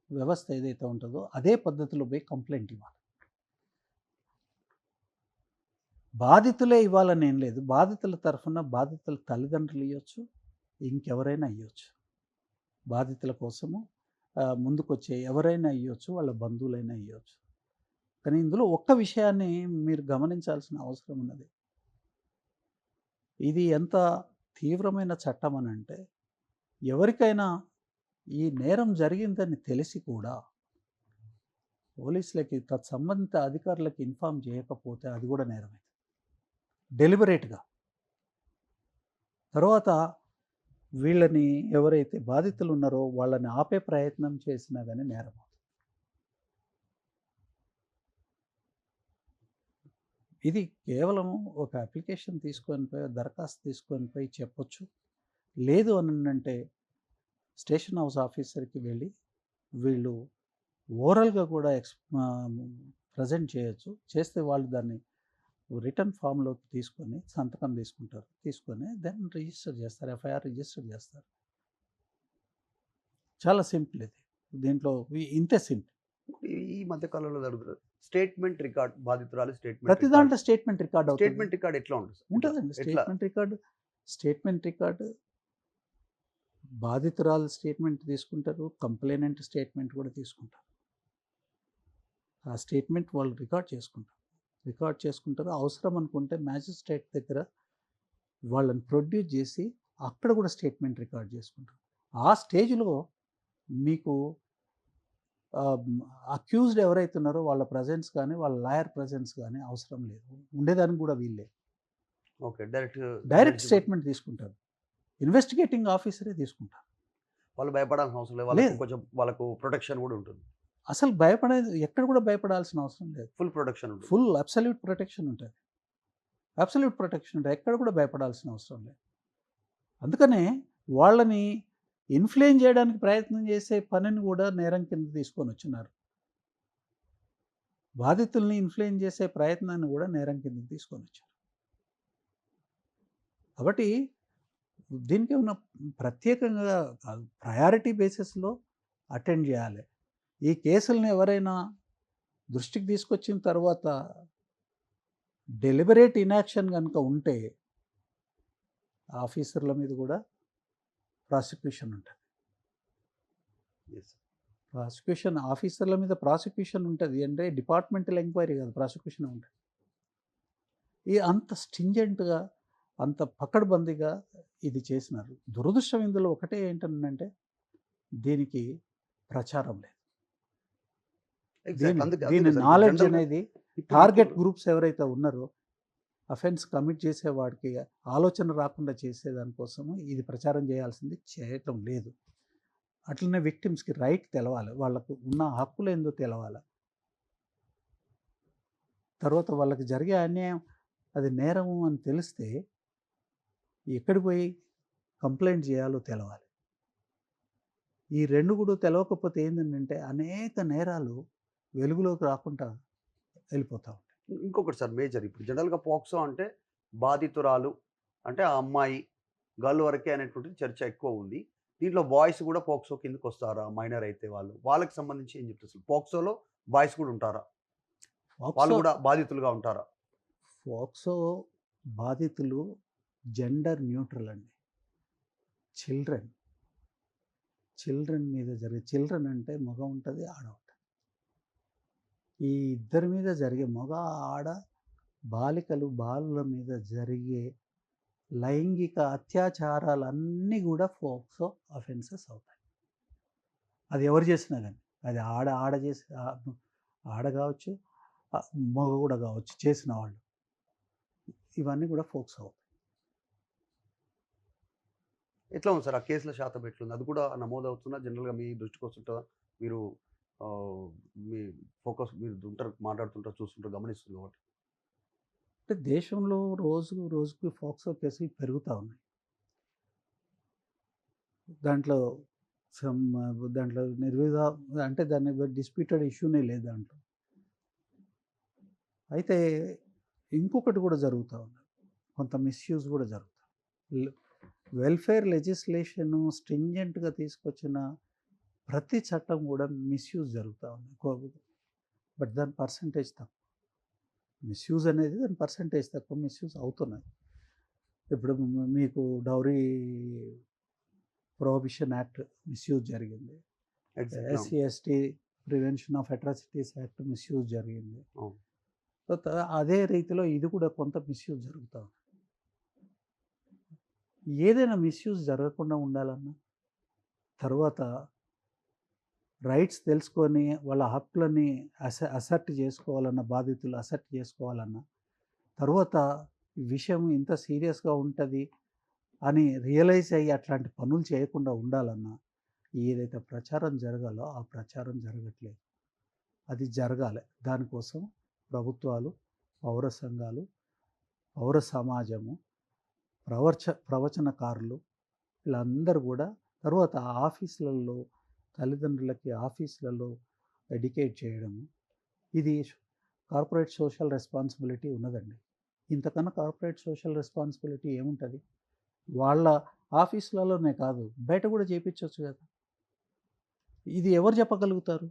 B: వ్యవస్థ ఏదైతే ఉంటుందో అదే పద్ధతిలో పోయి కంప్లైంట్ ఇవ్వాలి. బాధితులే ఇవ్వాలని ఏం లేదు. బాధితుల తరఫున బాధితుల తల్లిదండ్రులు ఇవ్వచ్చు, ఇంకెవరైనా ఇవ్వచ్చు. బాధితుల కోసము ముందుకొచ్చే ఎవరైనా ఇవ్వచ్చు, వాళ్ళ బంధువులైనా ఇవ్వచ్చు. కానీ ఇందులో ఒక్క విషయాన్ని మీరు గమనించాల్సిన అవసరం ఉన్నది. ఇది ఎంత తీవ్రమైన చట్టం అని అంటే, ఎవరికైనా ఈ నేరం జరిగిందని తెలిసి కూడా పోలీసులకి తత్సంబంధిత అధికారులకి ఇన్ఫామ్ చేయకపోతే అది కూడా నేరమే, డెలిబరేట్గా. తర్వాత వీళ్ళని ఎవరైతే బాధితులు ఉన్నారో వాళ్ళని ఆపే ప్రయత్నం చేసినా కానీ నేరం. ఇది కేవలం ఒక అప్లికేషన్ తీసుకొని పోయి, దరఖాస్తు తీసుకొని పోయి చెప్పొచ్చు. లేదు అని అంటే స్టేషన్ హౌస్ ఆఫీసర్కి వెళ్ళి వీళ్ళు ఓరల్గా కూడా ప్రజెంట్ చేయొచ్చు. చేస్తే వాళ్ళు దాన్ని రిటర్న్ ఫామ్లోకి తీసుకొని సంతకం తీసుకొని దెన్ రిజిస్టర్ చేస్తారు, ఎఫ్ఐఆర్ రిజిస్టర్ చేస్తారు. చాలా సింపుల్ ఇది. దీంట్లో ఇంతే సింపుల్.
A: ఈ మధ్య కాలంలో జరుగుతుంది స్టేట్మెంట్ రికార్డ్, బాధితురాలి
B: ప్రతి దాంట్లో స్టేట్మెంట్ రికార్డ్ అవుతుంది.
A: స్టేట్మెంట్ రికార్డ్ ఎట్లా ఉంటుంది?
B: ఉంటుందండి స్టేట్మెంట్ రికార్డు. బాధితురాలు స్టేట్మెంట్ తీసుకుంటారు, కంప్లైనెంట్ స్టేట్మెంట్ కూడా తీసుకుంటారు. ఆ స్టేట్మెంట్ వాళ్ళు రికార్డ్ చేసుకుంటారు. అవసరం అనుకుంటే మ్యాజిస్ట్రేట్ దగ్గర వాళ్ళని ప్రొడ్యూస్ చేసి అక్కడ కూడా స్టేట్మెంట్ రికార్డ్ చేసుకుంటారు. ఆ స్టేజ్లో మీకు అక్యూజ్డ్ ఎవరైతే ఉన్నారో వాళ్ళ ప్రజెన్స్ కానీ వాళ్ళ లాయర్ ప్రజెన్స్ కానీ అవసరం లేదు, ఉండేదానికి కూడా వీళ్ళే.
A: ఓకే,
B: డైరెక్ట్ స్టేట్మెంట్ తీసుకుంటారు. ఇన్వెస్టిగేటింగ్ ఆఫీసరే తీసుకుంటారు.
A: వాళ్ళు భయపడాల్సిన అవసరం లేదు, వాళ్ళకు కొంచెం వాళ్ళకు ప్రొటెక్షన్ కూడా ఉంటుంది.
B: అసలు ఎక్కడ కూడా భయపడాల్సిన అవసరం లేదు. ఫుల్ అబ్సల్యూట్ ప్రొటెక్షన్ ఉంటుంది. ఎక్కడ కూడా భయపడాల్సిన అవసరం లేదు. అందుకనే వాళ్ళని ఇన్ఫ్లుయెన్స్ చేయడానికి ప్రయత్నం చేసే పనిని కూడా నేరం కింద తీసుకొని వచ్చినారు. బాధితుల్ని ఇన్ఫ్లుయెన్స్ చేసే ప్రయత్నాన్ని కూడా నేరం కింద తీసుకొని వచ్చారు. కాబట్టి దీనికి ఏమన్నా ప్రత్యేకంగా ప్రయారిటీ బేసిస్లో అటెండ్ చేయాలి. ఈ కేసులను ఎవరైనా దృష్టికి తీసుకొచ్చిన తర్వాత డెలిబరేట్ ఇన్యాక్షన్ కనుక ఉంటే ఆఫీసర్ల మీద కూడా ప్రాసిక్యూషన్ ఉంటుంది. ఆఫీసర్ల మీద ప్రాసిక్యూషన్ ఉంటుంది. అంటే డిపార్ట్మెంటల్ ఎంక్వైరీ కాదు, ప్రాసిక్యూషన్ ఉంటుంది. ఈ అంత స్టింజెంట్గా, అంత పకడ్బందీగా ఇది చేసినారు. దురదృష్టం ఇందులో ఒకటే ఏంటంటే దీనికి ప్రచారం లేదు. దీని నాలెడ్జ్ అనేది టార్గెట్ గ్రూప్స్ ఎవరైతే ఉన్నారో అఫెన్స్ కమిట్ చేసేవాడికి ఆలోచన రాకుండా చేసేదానికోసము ఇది ప్రచారం చేయటం లేదు. అట్లనే విక్టిమ్స్కి రైట్ తెలవాలి, వాళ్ళకు ఉన్న హక్కులు ఏందో తెలవాలి. తర్వాత వాళ్ళకి జరిగే అన్యాయం అది నేరము అని తెలిస్తే ఎక్కడికి పోయి కంప్లైంట్ చేయాలో తెలవాలి. ఈ 2 కూడా తెలవకపోతే ఏందంటే అనేక నేరాలు వెలుగులోకి రాకుండా వెళ్ళిపోతా ఉంటాయి.
A: ఇంకొకటి సార్ మేజర్ ఇప్పుడు జనరల్‌గా పోక్సో అంటే బాధితురాలు అంటే ఆ అమ్మాయి, గర్ల్ వరకే అనేటువంటిది చర్చ ఎక్కువ ఉంది. దీంట్లో బాయ్స్ కూడా పోక్సో కిందకొస్తారా? మైనర్ అయితే వాళ్ళు. వాళ్ళకి సంబంధించి ఏం చెప్తారు అసలు? పోక్సోలో బాయ్స్ కూడా ఉంటారా? వాళ్ళు
B: ఫోక్సో
A: కూడా బాధితులుగా ఉంటారా?
B: ఫోక్సో బాధితులు జెండర్ న్యూట్రల్ అండి. చిల్డ్రన్, చిల్డ్రన్ మీద జరిగే చిల్డ్రన్ అంటే మగ ఉంటది, ఆడ ఉంటది. ఈ ఇద్దరి మీద జరిగే మగ, ఆడ, బాలికలు, బాలుల మీద జరిగే లైంగిక అత్యాచారాలన్నీ గూడా ఫోక్సో అఫెన్సెస్ అవుతాయి. అది ఎవరు చేసినా గాని. అది ఆడ చేసి ఆడ గావచ్చు, మగ గూడా గావచ్చు చేసిన వాళ్ళు. ఇవన్నీ గూడా ఫోక్సో అవుతాయి.
A: ఎట్లా ఉంది సార్? ఆ కేసుల శాతం ఎట్లుంది? అది కూడా నమోదవుతుందా? జనరల్‌గా మీ దృష్టికొస్తుంటదా? మీరు ఆహ్, మీ మీరు ఉంటారు, మాట్లాడుతుంటారు, చూస్తుంటారు, గమనిస్తున్నారు కాబట్టి.
B: అంటే దేశంలో రోజుకి ఫోక్సో కేసులు పెరుగుతా ఉన్నాయి. దాంట్లో సమ్ దాంట్లో అంటే దాన్ని డిస్ప్యూటెడ్ ఇష్యూనే లేదు దాంట్లో. అయితే ఇంకొకటి కూడా జరుగుతా ఉంది. కొంత మిస్‌యూజ్ కూడా జరుగుతా ఉంది. వెల్ఫేర్ లెజిస్లేషను స్ట్రింజెంట్‌గా తీసుకొచ్చిన ప్రతి చట్టం కూడా మిస్‌యూజ్ జరుగుతా ఉంది. బట్ దాని పర్సెంటేజ్ తక్కువ. మిస్‌యూజ్ అనేది దాని పర్సెంటేజ్ తక్కువ. మిస్‌యూజ్ అవుతున్నాయి. ఇప్పుడు మీకు డౌరీ ప్రొహిబిషన్ యాక్ట్ మిస్‌యూజ్ జరిగింది.
A: ఎగ్జాక్ట్‌లీ అవును.
B: SC, ST prevention of atrocities act misuse జరిగింది.
A: అవును.
B: సో, అదే రీతిలో ఇది కూడా కొంత మిస్‌యూజ్ జరుగుతా ఉంది. ఏదైనా మిస్‌యూజ్ జరగకుండా ఉండాలన్నా, తర్వాత రైట్స్ తెలుసుకొని వాళ్ళ హక్కులని అసర్ట్ చేసుకోవాలన్న బాధితులు అసర్ట్ చేసుకోవాలన్నా, తర్వాత ఈ విషయం ఇంత సీరియస్‌గా ఉంటది అని రియలైజ్ అయ్యి అట్లాంటి పనులు చేయకుండా ఉండాలన్నా, ఏదైతే ప్రచారం జరగాలో ఆ ప్రచారం జరగట్లేదు. అది జరగాలి. దానికోసం ప్రభుత్వాలు, పౌర సంఘాలు, పౌర సమాజము, ప్రవచనకారులు వీళ్ళందరూ కూడా తర్వాత ఆఫీసులలో తల్లిదండ్రులకి ఆఫీసులలో ఎడ్యుకేట్ చేయడము. ఇది కార్పొరేట్ సోషల్ రెస్పాన్సిబిలిటీ ఉన్నదండి. ఇంతకన్నా కార్పొరేట్ సోషల్ రెస్పాన్సిబిలిటీ ఏముంటది? వాళ్ళ ఆఫీసులలోనే కాదు, బయట కూడా చేపించొచ్చు కదా! ఇది ఎవరు చెప్పగలుగుతారు?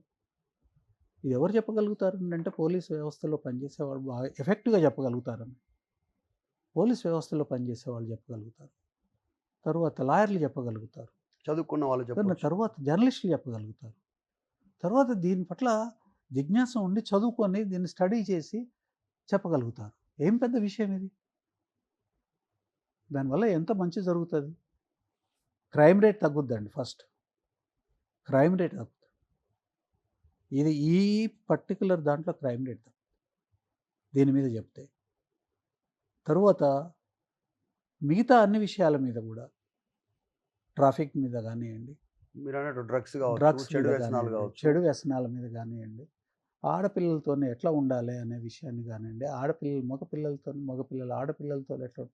B: ఇది ఎవరు చెప్పగలుగుతారు అంటే పోలీస్ వ్యవస్థలో పనిచేసేవాళ్ళు బాగా ఎఫెక్టివ్‌గా చెప్పగలుగుతారని. పోలీస్ వ్యవస్థలో పనిచేసేవాళ్ళు చెప్పగలుగుతారు. తరువాత లాయర్లు చెప్పగలుగుతారు.
A: చదువుకున్న వాళ్ళు
B: దాని
A: చెప్పొచ్చు.
B: తర్వాత జర్నలిస్టులు చెప్పగలుగుతారు. తర్వాత దీని పట్ల జిజ్ఞాస ఉండి చదువుకొని దీన్ని స్టడీ చేసి చెప్పగలుగుతారు. ఏం పెద్ద విషయం ఇది? దానివల్ల ఎంత మంచి జరుగుతది? క్రైమ్ రేట్ తగ్గుద్దండి ఫస్ట్. క్రైమ్ రేట్ తగ్గుతది. ఇది ఈ పర్టిక్యులర్ దాంట్లో క్రైమ్ రేట్ తగ్గుతది. దీని మీద చెప్తే. తరువాత మిగతా అన్ని విషయాల మీద గూడా ట్రాఫిక్ మీద గానియండి,
A: మీరన్నట్టు డ్రగ్స్ గావచ్చు,
B: డ్రగ్స్
A: చెడు
B: మీద
A: వ్యసనాలు
B: గానియండి,
A: గావచ్చు.
B: చెడు వ్యసనాల మీద గానియండి, ఆడపిల్లలతోని ఎట్లా ఉండాలి అనే విషయాన్ని గానియండి, మగపిల్లలు ఆడపిల్లలతోని ఎట్లా
A: సో,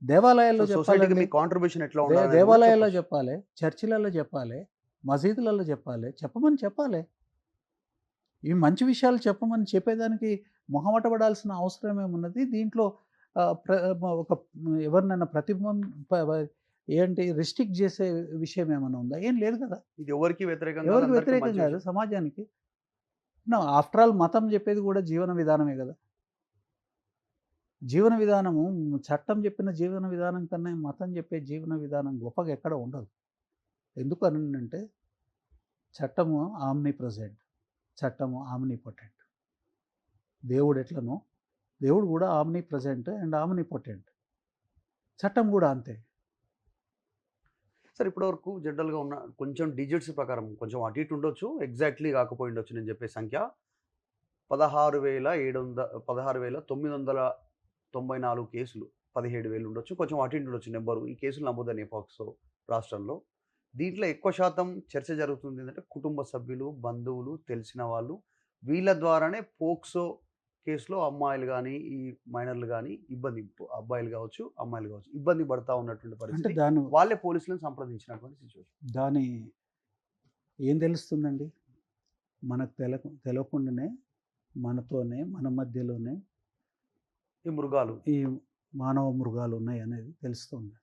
B: దేవాలయాల్లో
A: సొసైటీకి
B: చెప్పాలండి.
A: మీ కాంట్రిబ్యూషన్ ఎట్లా ఉండాలనేది గూడా
B: దేవాలయాల్లో
A: చెప్పొచ్చు.
B: చెప్పాలి, చర్చిలలో చెప్పాలి, మసీదులలో చెప్పాలి, చెప్పమని చెప్పాలి. ఈ మంచి విషయాలు చెప్పమని చెప్పేదానికి మొహమాట పడాల్సిన అవసరం ఏమున్నది? దీంట్లో ఆహ్, ప్ర ఒక ఎవరినైనా ప వ ఏంటి రిస్ట్రిక్ట్ చేసే విషయం ఏమన్నా ఉందా? ఏం లేదు కదా!
A: ఇది ఎవరికీ వ్యతిరేకం గాదు.
B: ఎవరికి
A: అందరికీ
B: వ్యతిరేకం
A: మంచి
B: కాదు
A: విషయం.
B: సమాజానికి. ఆఫ్టర్ ఆల్ మతం చెప్పేది కూడా జీవన విధానమే కదా! జీవన విధానము చట్టం చెప్పిన జీవన విధానం కన్నా మతం చెప్పే జీవన విధానం గొప్పగా ఎక్కడ ఉండదు. ఎందుకనంటే చట్టము ఆమ్ని ప్రెజెంట్. చట్టము ఆమ్నిపోటెంట్. దేవుడు ఎట్లనో దేవుడు కూడా ఆమ్ని ప్రెజెంట్ అండ్ ఆమ్నిపోటెంట్. చట్టం కూడా అంతే.
A: సార్ ఇప్పటివరకు జనరల్‌గా ఉన్న కొంచెం డిజిట్స్ ప్రకారం కొంచెం అటు ఇటు ఉండొచ్చు. ఎగ్జాక్ట్‌లీ కాకపోయుండొచ్చు నేను చెప్పే సంఖ్య. 16,994 కేసులు. 17,000 ఉండొచ్చు. కొంచెం అటు ఇటు ఉండొచ్చు నంబరు. ఈ కేసులు నమోదైనాయి పాక్సో రాష్ట్రంలో. దీంట్లో ఎక్కువ శాతం చర్చ జరుగుతుంది ఏందంటే కుటుంబ సభ్యులు, బంధువులు, తెలిసిన వాళ్ళు వీళ్ళ ద్వారానే పోక్సో కేస్‌లో అమ్మాయిలు గాని, ఈ మైనర్‌లు గాని అబ్బాయిలు గావచ్చు, అమ్మాయిలు గావచ్చు ఇబ్బంది పడతా ఉన్నటువంటి
B: అంటే
A: పరిస్థితి.
B: దాని
A: వాళ్ళే పోలీసులను సంప్రదించినటువంటి సిట్యుయేషన్.
B: దాని ఏం తెలుస్తుందండి? మనకు తెలవకుండానే మనతోనే, మన మధ్యలోనే
A: ఈ మృగాలు.
B: ఈ మానవ మృగాలున్నాయనేది తెలుస్తుంది.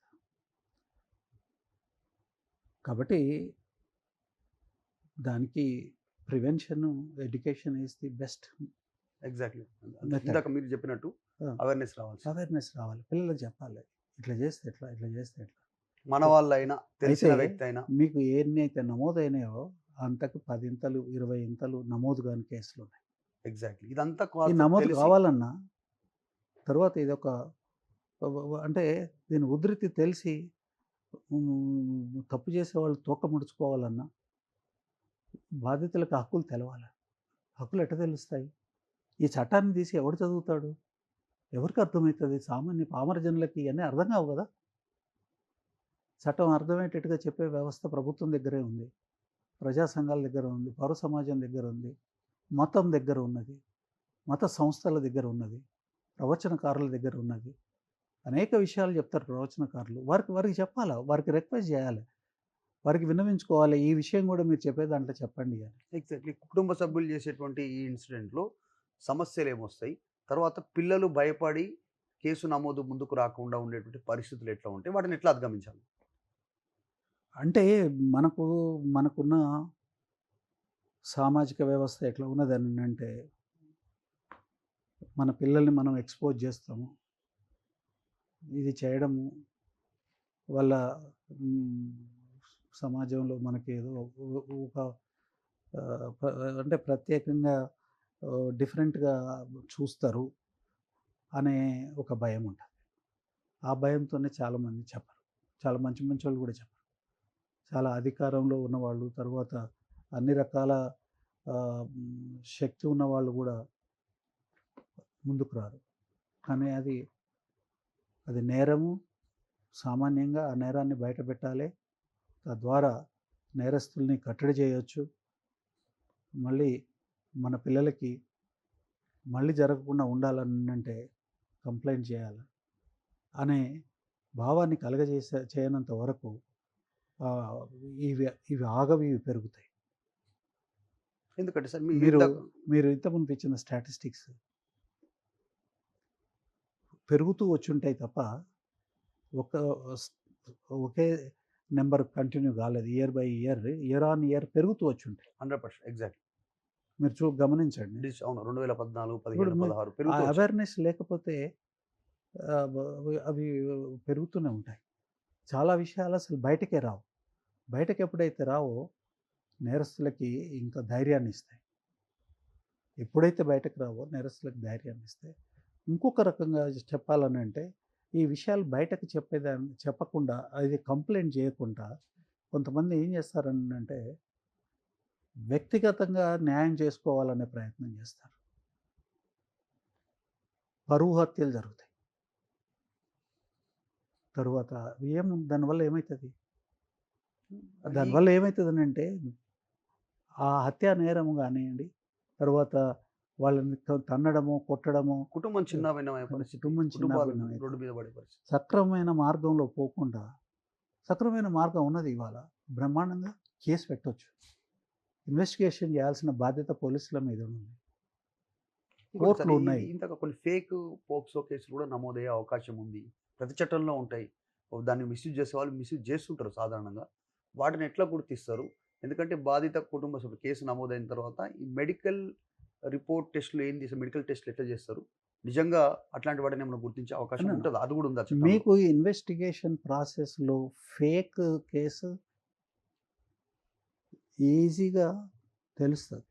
B: కాబట్టి దానికి prevention, education is the best
A: exactly.
B: Method.
A: ఇందాక మీరు చెప్పినట్టు
B: ఆ!
A: అవేర్‌నెస్ రావాల్సింది.
B: అవేర్‌నెస్ రావాలి. పిల్లలకి చెప్పాలి. ఇట్లా చేస్తే ఎట్లా? ఇట్లా చేస్తే ఎట్లా?
A: మన వాళ్ళైనా, తెలిసిన
B: అయితే
A: వ్యక్తి అయినా.
B: మీకు ఎన్నైతే నమోదైనాయో అంతకు 10 ఇంతలు, 20 ఇంతలు నమోదు కాని కేసులున్నాయి.
A: ఎగ్జాక్ట్‌లీ. ఇదంతా
B: ఈ
A: కాస్త
B: నమోదు
A: తెలిసి
B: కావాలన్నా తర్వాత ఇదొక అంటే దీని ఉధృతి తెలిసి తప్పు చేసేవాళ్ళు తోక ముడుచుకోవాలన్నా బాధితులకు హక్కులు తెలవాలి. హక్కులు ఎట్ట తెలుస్తాయి? ఈ చట్టాన్ని తీసి ఎవడు చదువుతాడు? ఎవరికి అర్థమవుతుంది? సామాన్య పామర జనులకి ఇవన్నీ అర్థం కావు కదా! చట్టం అర్థమయ్యేటట్టుగా చెప్పే వ్యవస్థ ప్రభుత్వం దగ్గరే ఉంది. ప్రజా సంఘాల దగ్గర ఉంది. పౌర సమాజం దగ్గర ఉంది. మతం దగ్గర ఉన్నది. మత సంస్థల దగ్గర ఉన్నది. ప్రవచనకారుల దగ్గర ఉన్నది. అనేక విషయాలు చెప్తారు ప్రవచనకారులు. వారికి చెప్పాలా? వారికి రిక్వెస్ట్ చేయాలి. వారికి విన్నవించుకోవాలి. ఈ విషయం కూడా మీరు చెప్పే దాంట్లో చెప్పండి అని.
A: ఎగ్జాక్ట్‌లీ. కుటుంబ సభ్యులు చేసేటువంటి ఈ ఇన్సిడెంట్‌లో సమస్యలేమొస్తాయి? తర్వాత పిల్లలు భయపడి కేసు నమోదు ముందుకు రాకుండా ఉండేటువంటి పరిస్థితులు ఎట్లా ఉంటాయి? వాటిని ఎట్లా అధిగమించాలి?
B: అంటే మనకు మనకున్న సామాజిక వ్యవస్థ ఎట్లా ఉన్నదనంటే మన పిల్లల్ని మనం ఎక్స్‌పోజ్ చేస్తాము. ఇది చేయడము వల్ల హ్మ్, సమాజంలో మనకేదో ఒక అంటే ప్రత్యేకంగా డిఫరెంట్‌గా చూస్తారు అనే ఒక భయం ఉంటది. ఆ భయంతోనే చాలామంది చెప్పరు. చాలా మంచి మంచోళ్ళు కూడా చెప్పరు. చాలా అధికారంలో ఉన్నవాళ్ళు, తర్వాత అన్ని రకాల శక్తి ఉన్నవాళ్ళు కూడా ముందుకు రారు. కానీ అది నేరము. సామాన్యంగా ఆ నేరాన్ని బయటపెట్టాలి. తద్వారా నేరస్తుల్ని కట్టడి చేయొచ్చు. మళ్ళీ మన పిల్లలకి మళ్ళీ జరగకుండా ఉండాలనంటే కంప్లెయింట్ చేయాలి అనే భావాన్ని చేయనంత వరకు ఆహ్, ఇవి ఇవి ఆగవు, ఇవి పెరుగుతాయి.
A: ఎందుకంటే సార్
B: మీరు
A: ఇందాక
B: మీరు ఇంతకుముందు ఇచ్చిన స్టాటిస్టిక్స్ పెరుగుతూ వచ్చుంటాయి తప్ప ఒక స్ ఒకే నంబర్ కంటిన్యూ కాలేదు. Year by year, year on year పెరుగుతూ వచ్చుంటాయి.
A: 100% ఎగ్జాక్ట్‌లీ.
B: మీరు గమనించండి.
A: అవును. 2014,
B: ఇప్పుడు
A: 15, 16
B: ఆ
A: పెరుగుతూ వచ్చింది.
B: అవేర్‌నెస్ లేకపోతే అవి పెరుగుతూనే ఉంటాయి. చాలా విషయాలు అసలు బయటకే రావు. బయటకి ఎప్పుడైతే రావో నేరస్తులకి ఇంకా ధైర్యాన్ని ఇస్తాయి. ఎప్పుడైతే బయటకు రావో నేరస్తులకు ధైర్యాన్ని ఇస్తాయి. ఇంకొక రకంగా చెప్పాలనంటే ఈ విషయాలు బయటకు చెప్పకుండా అది కంప్లెయింట్ చేయకుండా కొంతమంది ఏం చేస్తారనంటే వ్యక్తిగతంగా న్యాయం చేసుకోవాలనే ప్రయత్నం చేస్తారు. పరువు హత్యలు జరుగుతాయి. తరువాత దానివల్ల ఏమైతది?
A: ఈ
B: దానివల్ల ఏమైతదనంటే ఆ హత్యా నేరం గానియండి, తర్వాత వాళ్ళని తన్నడమో, కొట్టడమో,
A: కుటుంబం చిన్నాభిన్నమయ్యే పరిస్థితి.
B: కుటుంబం
A: కుటుంబాలు
B: చిన్నాభిన్నమైతే
A: రోడ్డు మీద పడే పరిస్థితి.
B: సక్రమమైన మార్గంలో పోకుండా సక్రమమైన మార్గం ఉన్నది ఇవాళ. బ్రహ్మాండంగా కేసు పెట్టొచ్చు. ఇన్వెస్టిగేషన్ చేయాల్సిన బాధ్యత పోలీసుల మీద ఉంది.
A: ఇంకోటి సార్
B: కోర్టులు ఉన్నాయి.
A: ఇంతక కొన్ని ఫేక్ పోక్సో కేసులు కూడా నమోదయ్యే అవకాశం ఉంది. ప్రతి చట్టంలో ఉంటాయి. దాన్ని మిస్‌యూజ్ చేసేవాళ్ళు మిస్‌యూజ్ చేస్తుంటారు సాధారణంగా. వాటిని ఎట్లా గుర్తిస్తారు? ఎందుకంటే బాధిత కుటుంబ సభ్యులు కేసు నమోదైన తర్వాత ఈ మెడికల్ రిపోర్ట్ టెస్ట్‌లు ఏం చేస్తారు? మెడికల్ టెస్ట్‌లు ఎట్లా చేస్తారు? నిజంగా అట్లాంటి వాటిని ఏమైనా గుర్తించే అవకాశం
B: అన్నాను.
A: ఉంటదా? అది కూడా ఉందా చట్టంలో?
B: మీకు ఇన్వెస్టిగేషన్ ప్రాసెస్‌లో ఫేక్ కేసు ఈజీగా తెలుస్తది.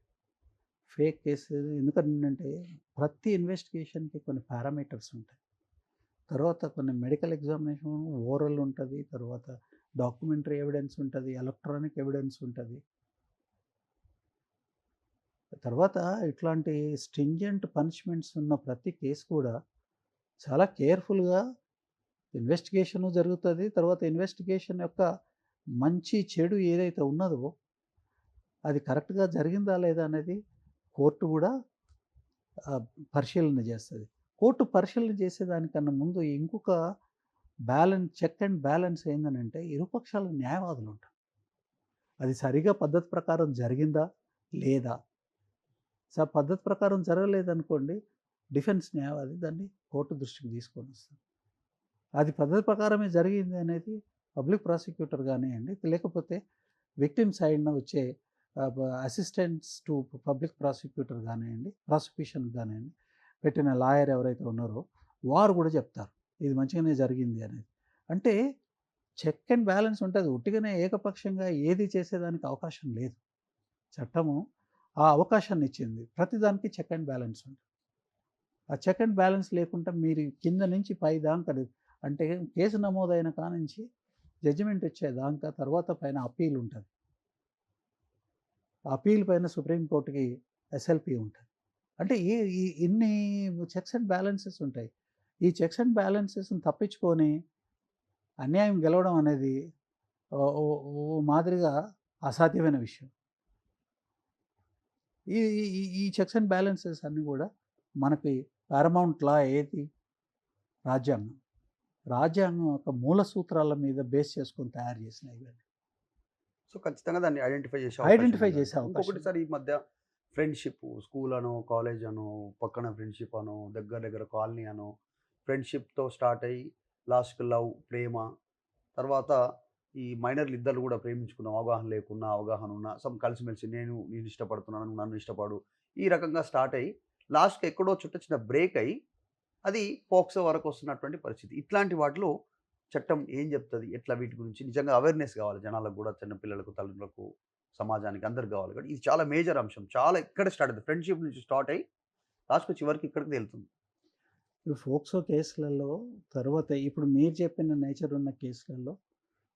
B: ఫేక్ కేసు ఎందుకనంటే ప్రతి ఇన్వెస్టిగేషన్‌కి కొన్ని పారామీటర్స్ ఉంటాయి. తర్వాత కొన్ని మెడికల్ ఎగ్జామినేషన్ ఓరల్ ఉంటది. తర్వాత డాక్యుమెంటరీ ఎవిడెన్స్ ఉంటది. ఎలక్ట్రానిక్ ఎవిడెన్స్ ఉంటది. తర్వాత ఇట్లాంటి స్ట్రింజెంట్ పనిష్మెంట్స్ ఉన్న ప్రతి కేసు కూడా చాలా కేర్‌ఫుల్‌గా ఇన్వెస్టిగేషను జరుగుతది. తర్వాత ఇన్వెస్టిగేషన్ యొక్క మంచి, చెడు ఏదైతే ఉన్నదో అది కరెక్ట్‌గా జరిగిందా లేదా అనేది కోర్టు గూడా ఆహ్, పరిశీలన చేస్తది. కోర్టు పరిశీలన చేసేదానికన్నా ముందు ఇంకొక చెక్ అండ్ బ్యాలెన్స్ ఏందనంటే ఇరుపక్షాల న్యాయవాదులుంటారు. అది సరిగా పద్ధతి ప్రకారం జరిగిందా? లేదా? పద్ధతి ప్రకారం జరగలేదనుకోండి, డిఫెన్స్ న్యాయవాది దాన్ని కోర్టు దృష్టికి తీసుకొనొస్తారు. అది పద్ధతి ప్రకారమే జరిగింది అనేది పబ్లిక్ ప్రాసిక్యూటర్ గానియండి, లేకపోతే విక్టిమ్ సైడ్‌న వచ్చే అసిస్టెంట్స్ టు పబ్లిక్ ప్రాసిక్యూటర్ గానియండి, ప్రాసిక్యూషన్ గానియండి, పెట్టిన లాయర్ ఎవరైతే ఉన్నారో వారు గూడా చెప్తారు. ఇది మంచిగానే జరిగింది అనేది. అంటే చెక్ అండ్ బ్యాలెన్స్ ఉంటది. ఉట్టిగానే ఏకపక్షంగా ఏది చేసేదానికి అవకాశం లేదు. చట్టము ఆ అవకాశాన్నిచ్చింది. ప్రతిదానికి చెక్ అండ్ బ్యాలెన్స్ ఉంటది. ఆ చెక్ అండ్ బ్యాలెన్స్ లేకుండా మీరు కింద నుంచి పై దాకా అంటే కేసు నమోదైన కానుంచి జడ్జిమెంట్ వచ్చేదాకా తర్వాత పైన అప్పీల్ ఉంటది. అప్పీల్ పైన సుప్రీం కోర్ట్‌కి ఎస్ఎల్‌పీ ఉంటది. అంటే ఈ ఈ ఇన్ని చెక్స్ అండ్ బ్యాలెన్సెస్ ఉంటాయి. ఈ చెక్స్ అండ్ బ్యాలెన్సెస్‌ని తప్పించుకొని అన్యాయం గెలవడం అనేది ఓ ఓ ఓ మాదిరిగా అసాధ్యమైన విషయం. ఈ ఈ ఈ చెక్స్ అండ్ బ్యాలెన్సెస్ అన్నీ గూడా మనకి పారమౌంట్ లా ఏది? రాజ్యాంగం. రాజ్యాంగం యొక్క మూల సూత్రాల మీద బేస్ చేసుకొని తయారు చేసినవి ఇవన్నీ.
A: సో, ఖచ్చితంగా దాన్ని ఐడెంటిఫై చేసే అవకాశం
B: ఐడెంటిఫై చేసే
A: ఉందంటారు.
B: అవకాశం
A: ఇంకొకటి
B: ఉంది.
A: సార్ ఈ మధ్య ఫ్రెండ్‌షిప్ స్కూల్ అనో, కాలేజ్ అనో, పక్కన ఫ్రెండ్‌షిప్ అనో, దగ్గర దగ్గర కాలనీ అనో, ఫ్రెండ్‌షిప్‌తో స్టార్ట్ అయ్యి లాస్ట్‌కి లవ్, ప్రేమ తర్వాత ఈ మైనర్‌లు ఇద్దరు గూడా ప్రేమించుకున్న అవగాహన లేకున్నా, అవగాహన ఉన్నా కలిసిమెలిసి నేను ఇష్టపడుతున్నాను, నువ్వు నన్ను ఇష్టపడు. ఈ రకంగా స్టార్ట్ అయ్యి లాస్ట్‌కి ఎక్కడో చిన్న బ్రేక్ అయ్యి అది పోక్సో వరకు వస్తున్నటువంటి పరిస్థితి. ఇట్లాంటి వాటిలో చట్టం ఏం జెప్తది? ఎట్లా వీటి గురించి నిజంగా అవేర్‌నెస్ గావాలి జనాలకు గూడా, చిన్న పిల్లలకు, తల్లిదండ్రులకు, సమాజానికి అందరికి గావాలి. కాబట్టి ఇది చాలా మేజర్ అంశం. చాలా ఇక్కడ స్టార్ట్ అవుతుంది. ఫ్రెండ్‌షిప్ నుంచి స్టార్ట్ అయ్యి లాస్ట్‌కి చివరికి ఇక్కడికి తేలుతుంది.
B: ఈ ఫోక్సో కేసులలో తర్వాత ఇప్పుడు మీరు చెప్పిన నేచర్ ఉన్న కేసులలో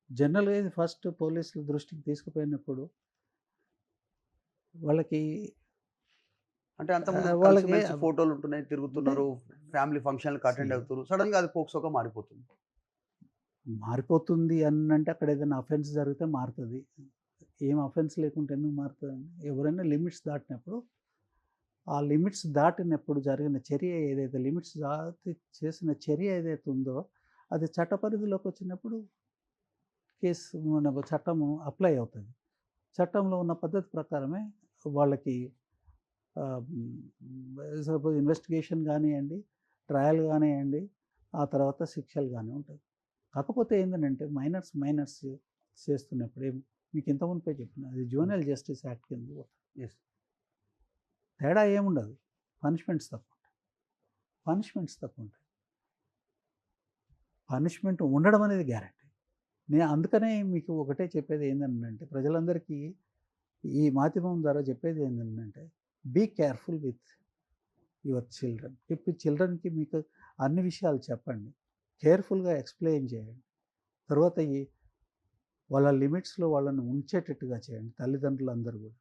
B: జనరల్‌గా ఇది ఫస్ట్ పోలీసుల దృష్టికి తీసుకుపోయినప్పుడు వాళ్ళకి
A: అంటే అంతకుముందు
B: వాళ్ళకి
A: కలిసిమెలిసి ఫోటోలుంటున్నాయి,
B: అంటే
A: తిరుగుతున్నారు, ఫ్యామిలీ ఫంక్షన్‌లకి
B: సీ
A: అటెండ్ అవుతుర్రు. సడెన్‌గా అది పోక్సోగా మారిపోతుంది.
B: మారిపోతుంది అనంటే అక్కడ ఏదైనా అఫెన్స్ జరిగితే మారుతది. ఏం అఫెన్స్ లేకుంటే ఎందుకు మారుతదండి? ఎవరైనా లిమిట్స్ దాటినప్పుడు, ఆ లిమిట్స్ దాటినప్పుడు జరిగిన చర్య ఏదైతే లిమిట్స్ దాటి చేసిన చర్య ఏదైతే ఉందో, అది చట్ట పరిధిలోకి వచ్చినప్పుడు మన చట్టము అప్లై అవుతది. చట్టంలో ఉన్న పద్ధతి ప్రకారమే వాళ్ళకి సపోజ్ ఇన్వెస్టిగేషన్ గానియండి, ట్రయల్ గానియండి, ఆ తర్వాత శిక్షలు గాని ఉంటాయి. కాకపోతే ఏందనంటే మైనర్స్ చేస్తున్నప్పుడు మీకు ఇంత మునుపే చెప్పిన అది
A: హ్మ్.
B: జువెనైల్ జస్టిస్ యాక్ట్ కింద పోతది.
A: యెస్.
B: తేడా ఏముండదు. పనిష్మెంట్స్ తక్కువుంటాయి. పనిష్మెంట్స్ తక్కువుంటాయి. పనిష్మెంట్ ఉండడం అనేది గ్యారంటీ. నేను అందుకనే మీకు ఒకటే చెప్పేది ఏందనంటే ప్రజలందరికీ ఈ మాధ్యమం ద్వారా చెప్పేది ఏందనంటే be careful with your children. ఇప్పుడు చిల్డ్రన్‌కి మీకు అన్ని విషయాలు చెప్పండి. కేర్‌ఫుల్‌గా ఎక్స్‌ప్లెయిన్ చేయండి. తర్వాత వాళ్ళ లిమిట్స్‌లో వాళ్ళని ఉంచేటట్టుగా చేయండి తల్లిదండ్రులందరూ గూడా.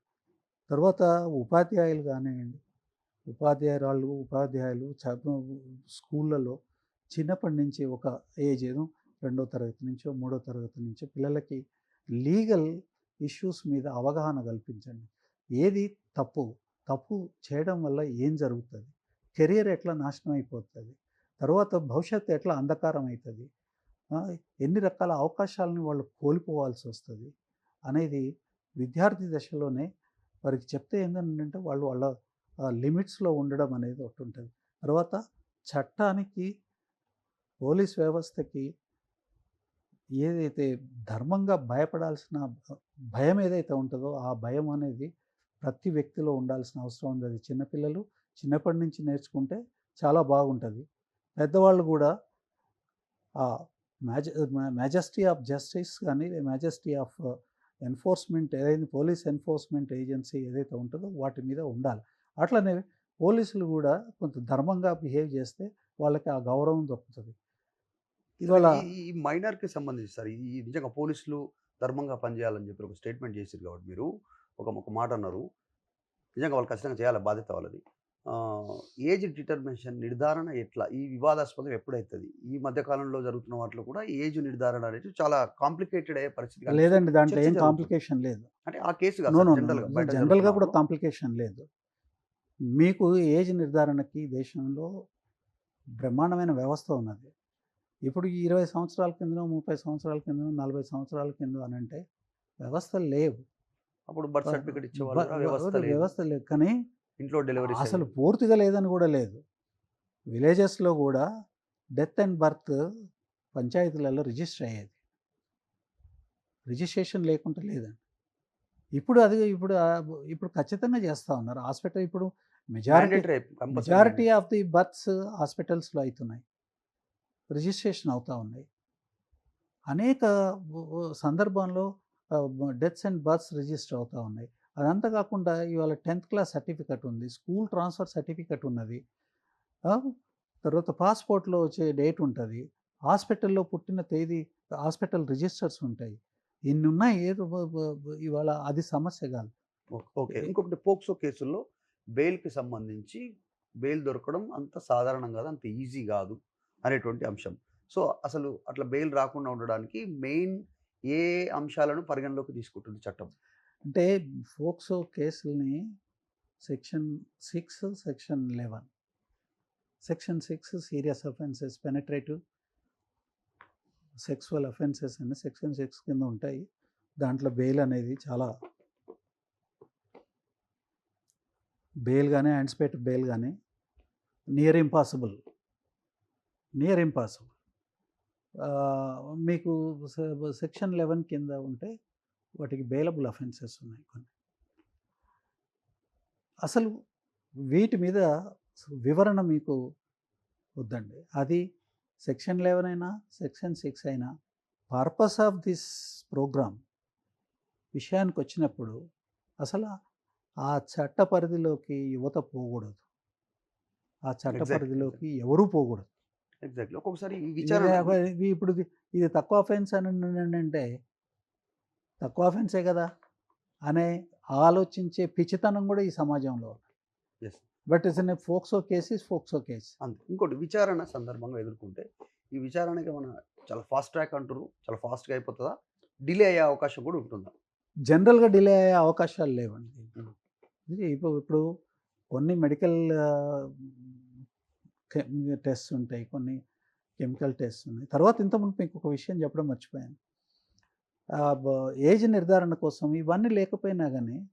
B: తర్వాత ఉపాధ్యాయులు గానియండి, ఉపాధ్యాయులు స్కూళ్ళలో చిన్నప్పటి నుంచి ఒక ఏజ్ ఏదో రెండో తరగతి నుంచో, మూడో తరగతి నుంచో పిల్లలకి లీగల్ ఇష్యూస్ మీద అవగాహన కల్పించండి. ఏది తప్పు? తప్పు చేయడం వల్ల ఏం జరుగుతది? కెరియర్ ఎట్లా నాశనం అయిపోతది? తర్వాత భవిష్యత్తు ఎట్లా అంధకారం అయితది? ఆ! ఎన్ని రకాల అవకాశాలను వాళ్ళు కోల్పోవాల్సొస్తది అనేది విద్యార్థి దశలోనే వారికి చెప్తే ఏంటంటే వాళ్ళు వాళ్ళ లిమిట్స్‌లో ఉండడం అనేది ఒకటుంటది. తర్వాత చట్టానికి, పోలీస్ వ్యవస్థకి ఏదైతే ధర్మంగా భయపడాల్సిన భయం ఏదైతే ఉంటదో, ఆ భయం అనేది ప్రతి వ్యక్తిలో ఉండాల్సిన అవసరం ఉంది. అది చిన్నపిల్లలు చిన్నప్పటి నుంచి నేర్చుకుంటే చాలా బాగుంటది. పెద్దవాళ్ళు గూడా ఆ మాజెస్టీ ఆఫ్ జస్టిస్ కానీ, మాజెస్టీ ఆఫ్ ఎన్ఫోర్స్‌మెంట్ ఏదైతే పోలీస్ ఎన్ఫోర్స్‌మెంట్ ఏజెన్సీ ఏదైతే ఉంటదో వాటి మీద ఉండాలి. అట్లనే పోలీసులు గూడా కొంత ధర్మంగా బిహేవ్ చేస్తే వాళ్ళకి ఆ గౌరవం దక్కుతది.
A: అసలు
B: ఇవాళ
A: ఈ మైనర్‌కి సంబంధించి సార్ ఈ నిజంగా పోలీసులు ధర్మంగా పనిజేయాలని చెప్పి ఒక స్టేట్‌మెంట్ చేసిర్రు కాబట్టి మీరు ఒక మాట అన్నారు. నిజంగా వాళ్ళు ఖచ్చితంగా చేయాలి బాధ్యత వాళ్ళది. ఆహ్, ఏజ్ డిటర్మినేషన్ నిర్ధారణ ఎట్లా? ఈ వివాదాస్పదం ఎప్పుడైతది? ఈ మధ్య కాలంలో జరుగుతున్న వాటిలో కూడా ఏజ్ నిర్ధారణ అనేది చాలా కాంప్లికేటెడ్ అయ్యే పరిస్థితి కనిపిస్తుంది.
B: లేదండి. దాంట్లో
A: చర్చ
B: ఏం
A: జరుగుతుంది.
B: కాంప్లికేషన్ లేదు.
A: అంటే ఆ కేసు కాదు
B: నో,
A: సార్
B: నో, నో,
A: జనరల్‌గా
B: నో.
A: బయట జరుగుతున్న
B: జనరల్‌గా కూడా
A: వాటిలో.
B: కాంప్లికేషన్ లేదు. మీకు ఏజ్ నిర్ధారణకి దేశంలో బ్రహ్మాండమైన వ్యవస్థ ఉన్నది. ఇప్పుడు ఈ 20 సంవత్సరాల కిందనో, 30 సంవత్సరాల కిందనో, 40 సంవత్సరాల కిందో అనంటే వ్యవస్థలు లేవు.
A: అప్పుడు బర్త్
B: బ
A: సర్టిఫికేట్
B: బ
A: ఇచ్చేవాళ్ళు ఆ వ్యవస్థ లేదు.
B: వ్యవస్థ లేదు. కానీ
A: ఇంట్లో డెలివరీస్
B: అసలు
A: అయ్యేవి.
B: పూర్తిగా లేదని కూడా లేదు. విలేజెస్‌లో కూడా డెత్ అండ్ బర్త్ పంచాయతీలలో రిజిస్టర్ అయ్యేది. రిజిస్ట్రేషన్ లేకుండా లేదండి. ఇప్పుడు ఖచ్చితంగా చేస్తా ఉన్నారు. హాస్పిటల్ ఇప్పుడు
A: mandatory compulsory
B: majority
A: mandatory.
B: Of the births హాస్పిటల్స్‌లో అయితున్నాయి. రిజిస్ట్రేషన్ అవుతా ఉన్నాయి. అనేక సందర్భంలో డెత్స్ అండ్ బర్త్స్ రిజిస్టర్ అవుతా ఉన్నాయి. అదంతా కాకుండా ఇవాళ 10th క్లాస్ సర్టిఫికేట్ ఉంది. స్కూల్ ట్రాన్స్‌ఫర్ సర్టిఫికేట్ ఉన్నది. ఆ! తర్వాత పాస్‌పోర్ట్‌లో వచ్చే డేట్ ఉంటది. హాస్పిటల్‌లో పుట్టిన తేదీ, హాస్పిటల్ రిజిస్టర్స్ ఉంటాయి. ఇన్నున్నాయి. ఏదో ఇవాళ అది సమస్య కాదు.
A: ఓకే. ఇంకొకటి పోక్సో కేసుల్లో బెయిల్‌కి సంబంధించి బెయిల్ దొరకడం అంత సాధారణం కాదు. అంత ఈజీ కాదు అనేటువంటి అంశం. సో, అసలు అట్లా బెయిల్ రాకుండా ఉండడానికి మెయిన్ ఏ అంశాలను పరిగణలోకి తీసుకుంటుంది చట్టం?
B: అంటే ఫోక్సో కేసుల్ని section 6, section 11. Section 6 serious offences, penetrative sexual offences అని సెక్షన్ 6 కింద ఉంటాయి. దాంట్లో బెయిల్ గానీ, యాంటిసిపేటెడ్ బెయిల్ గానీ నియర్ ఇంపాసిబుల్. మీకు సెక్షన్ 11 కింద ఉంటే వాటికి బెయిలబుల్ అఫెన్సెస్ ఉన్నాయి కొన్ని. అసలు వీటి మీద వివరణ మీకు వద్దండి. అది సెక్షన్ 11 అయినా, సెక్షన్ 6 అయినా పర్పస్ ఆఫ్ దిస్ ప్రోగ్రామ్ విషయానికొచ్చినప్పుడు అసలు ఆ చట్ట పరిధిలోకి యువత పోకూడదు. ఆ చట్ట
A: ఎగ్జాక్ట్‌లీ.
B: పరిధిలోకి ఎవరూ పోకూడదు.
A: ఎగ్జాక్ట్‌లీ. ఒక్కొక్కసారి ఈ
B: ఇది
A: విచారణ
B: ఇప్పుడు ఇది తక్కువ అఫెన్స్ అంటే తక్కువ అఫెన్సే కదా అనే ఆలోచించే పిచ్చితనం కూడా ఈ సమాజంలో ఉంది.
A: Yes.
B: But it's in POCSO case.
A: అంతే. ఇంకోటి విచారణ సందర్భంగా ఎదుర్కొంటే, ఈ విచారణకి ఏమన్నా చాలా ఫాస్ట్ ట్రాక్ అంటుర్రు. చాలా ఫాస్ట్‌గా అయిపోతదా? డిలే అయ్యే అవకాశం కూడా ఉంటుందా?
B: జనరల్‌గా డిలే అయ్యే అవకాశాలు లేవండి.
A: హ్మ్.
B: ఇది ఇప్పుడు కొన్ని మెడికల్ టెస్ట్స్ ఉంటాయి. కొన్ని కెమికల్ టెస్ట్స్ ఉన్నాయి. తర్వాత ఇంతకుముందు మీకు ఒక విషయం చెప్పడం మర్చిపోయాను. ఏజ్ నిర్ధారణ కోసం ఇవన్నీ లేకపోయినా గానీ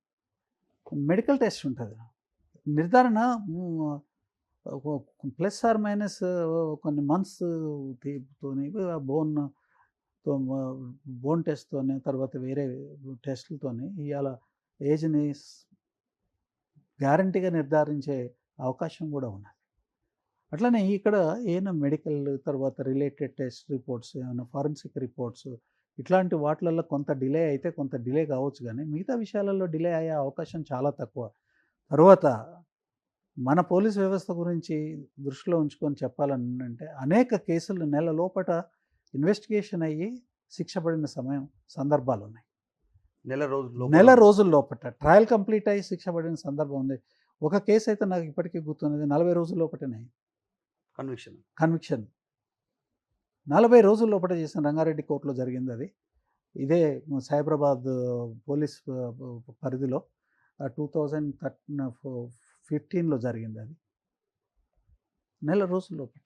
B: మెడికల్ టెస్ట్ ఉంటది. నిర్ధారణ ప్లస్ ఆర్ మైనస్ కొన్ని మంత్స్ తోని బోన్ టెస్ట్‌తోని తర్వాత వేరే టెస్ట్‌లతోని ఇయాల ఏజ్‌ని గ్యారంటీగా నిర్ధారించే అవకాశం కూడా ఉన్నది. అట్లనే ఇక్కడ ఏమైనా మెడికల్ తర్వాత రిలేటెడ్ టెస్ట్ రిపోర్ట్స్, ఏమైనా ఫారెన్సిక్ రిపోర్ట్స్ ఇట్లాంటి వాటిలలో కొంత డిలే అయితే కొంత డిలే కావచ్చు గానీ, మిగతా విషయాలలో డిలే అయ్యే అవకాశం చాలా తక్కువ. తర్వాత మన పోలీస్ వ్యవస్థ గురించి దృష్టిలో ఉంచుకొని చెప్పాలనంటే అనేక కేసులు నెల లోపట ఇన్వెస్టిగేషన్ అయ్యి శిక్ష పడిన సందర్భాలున్నాయి. నెల రోజుల లోపట ట్రయల్ కంప్లీట్ అయ్యి శిక్ష పడిన సందర్భం ఉంది. ఒక కేసు అయితే నాకు ఇప్పటికీ గుర్తున్నది. 40 రోజుల లోపటనే కన్విక్షన్ 40 రోజుల లోపట చేసిన రంగారెడ్డి కోర్టులో జరిగింది అది. ఇదే సైబరాబాద్ పోలీస్ పరిధిలో 2015లో జరిగింది అది. నెల రోజుల లోపట.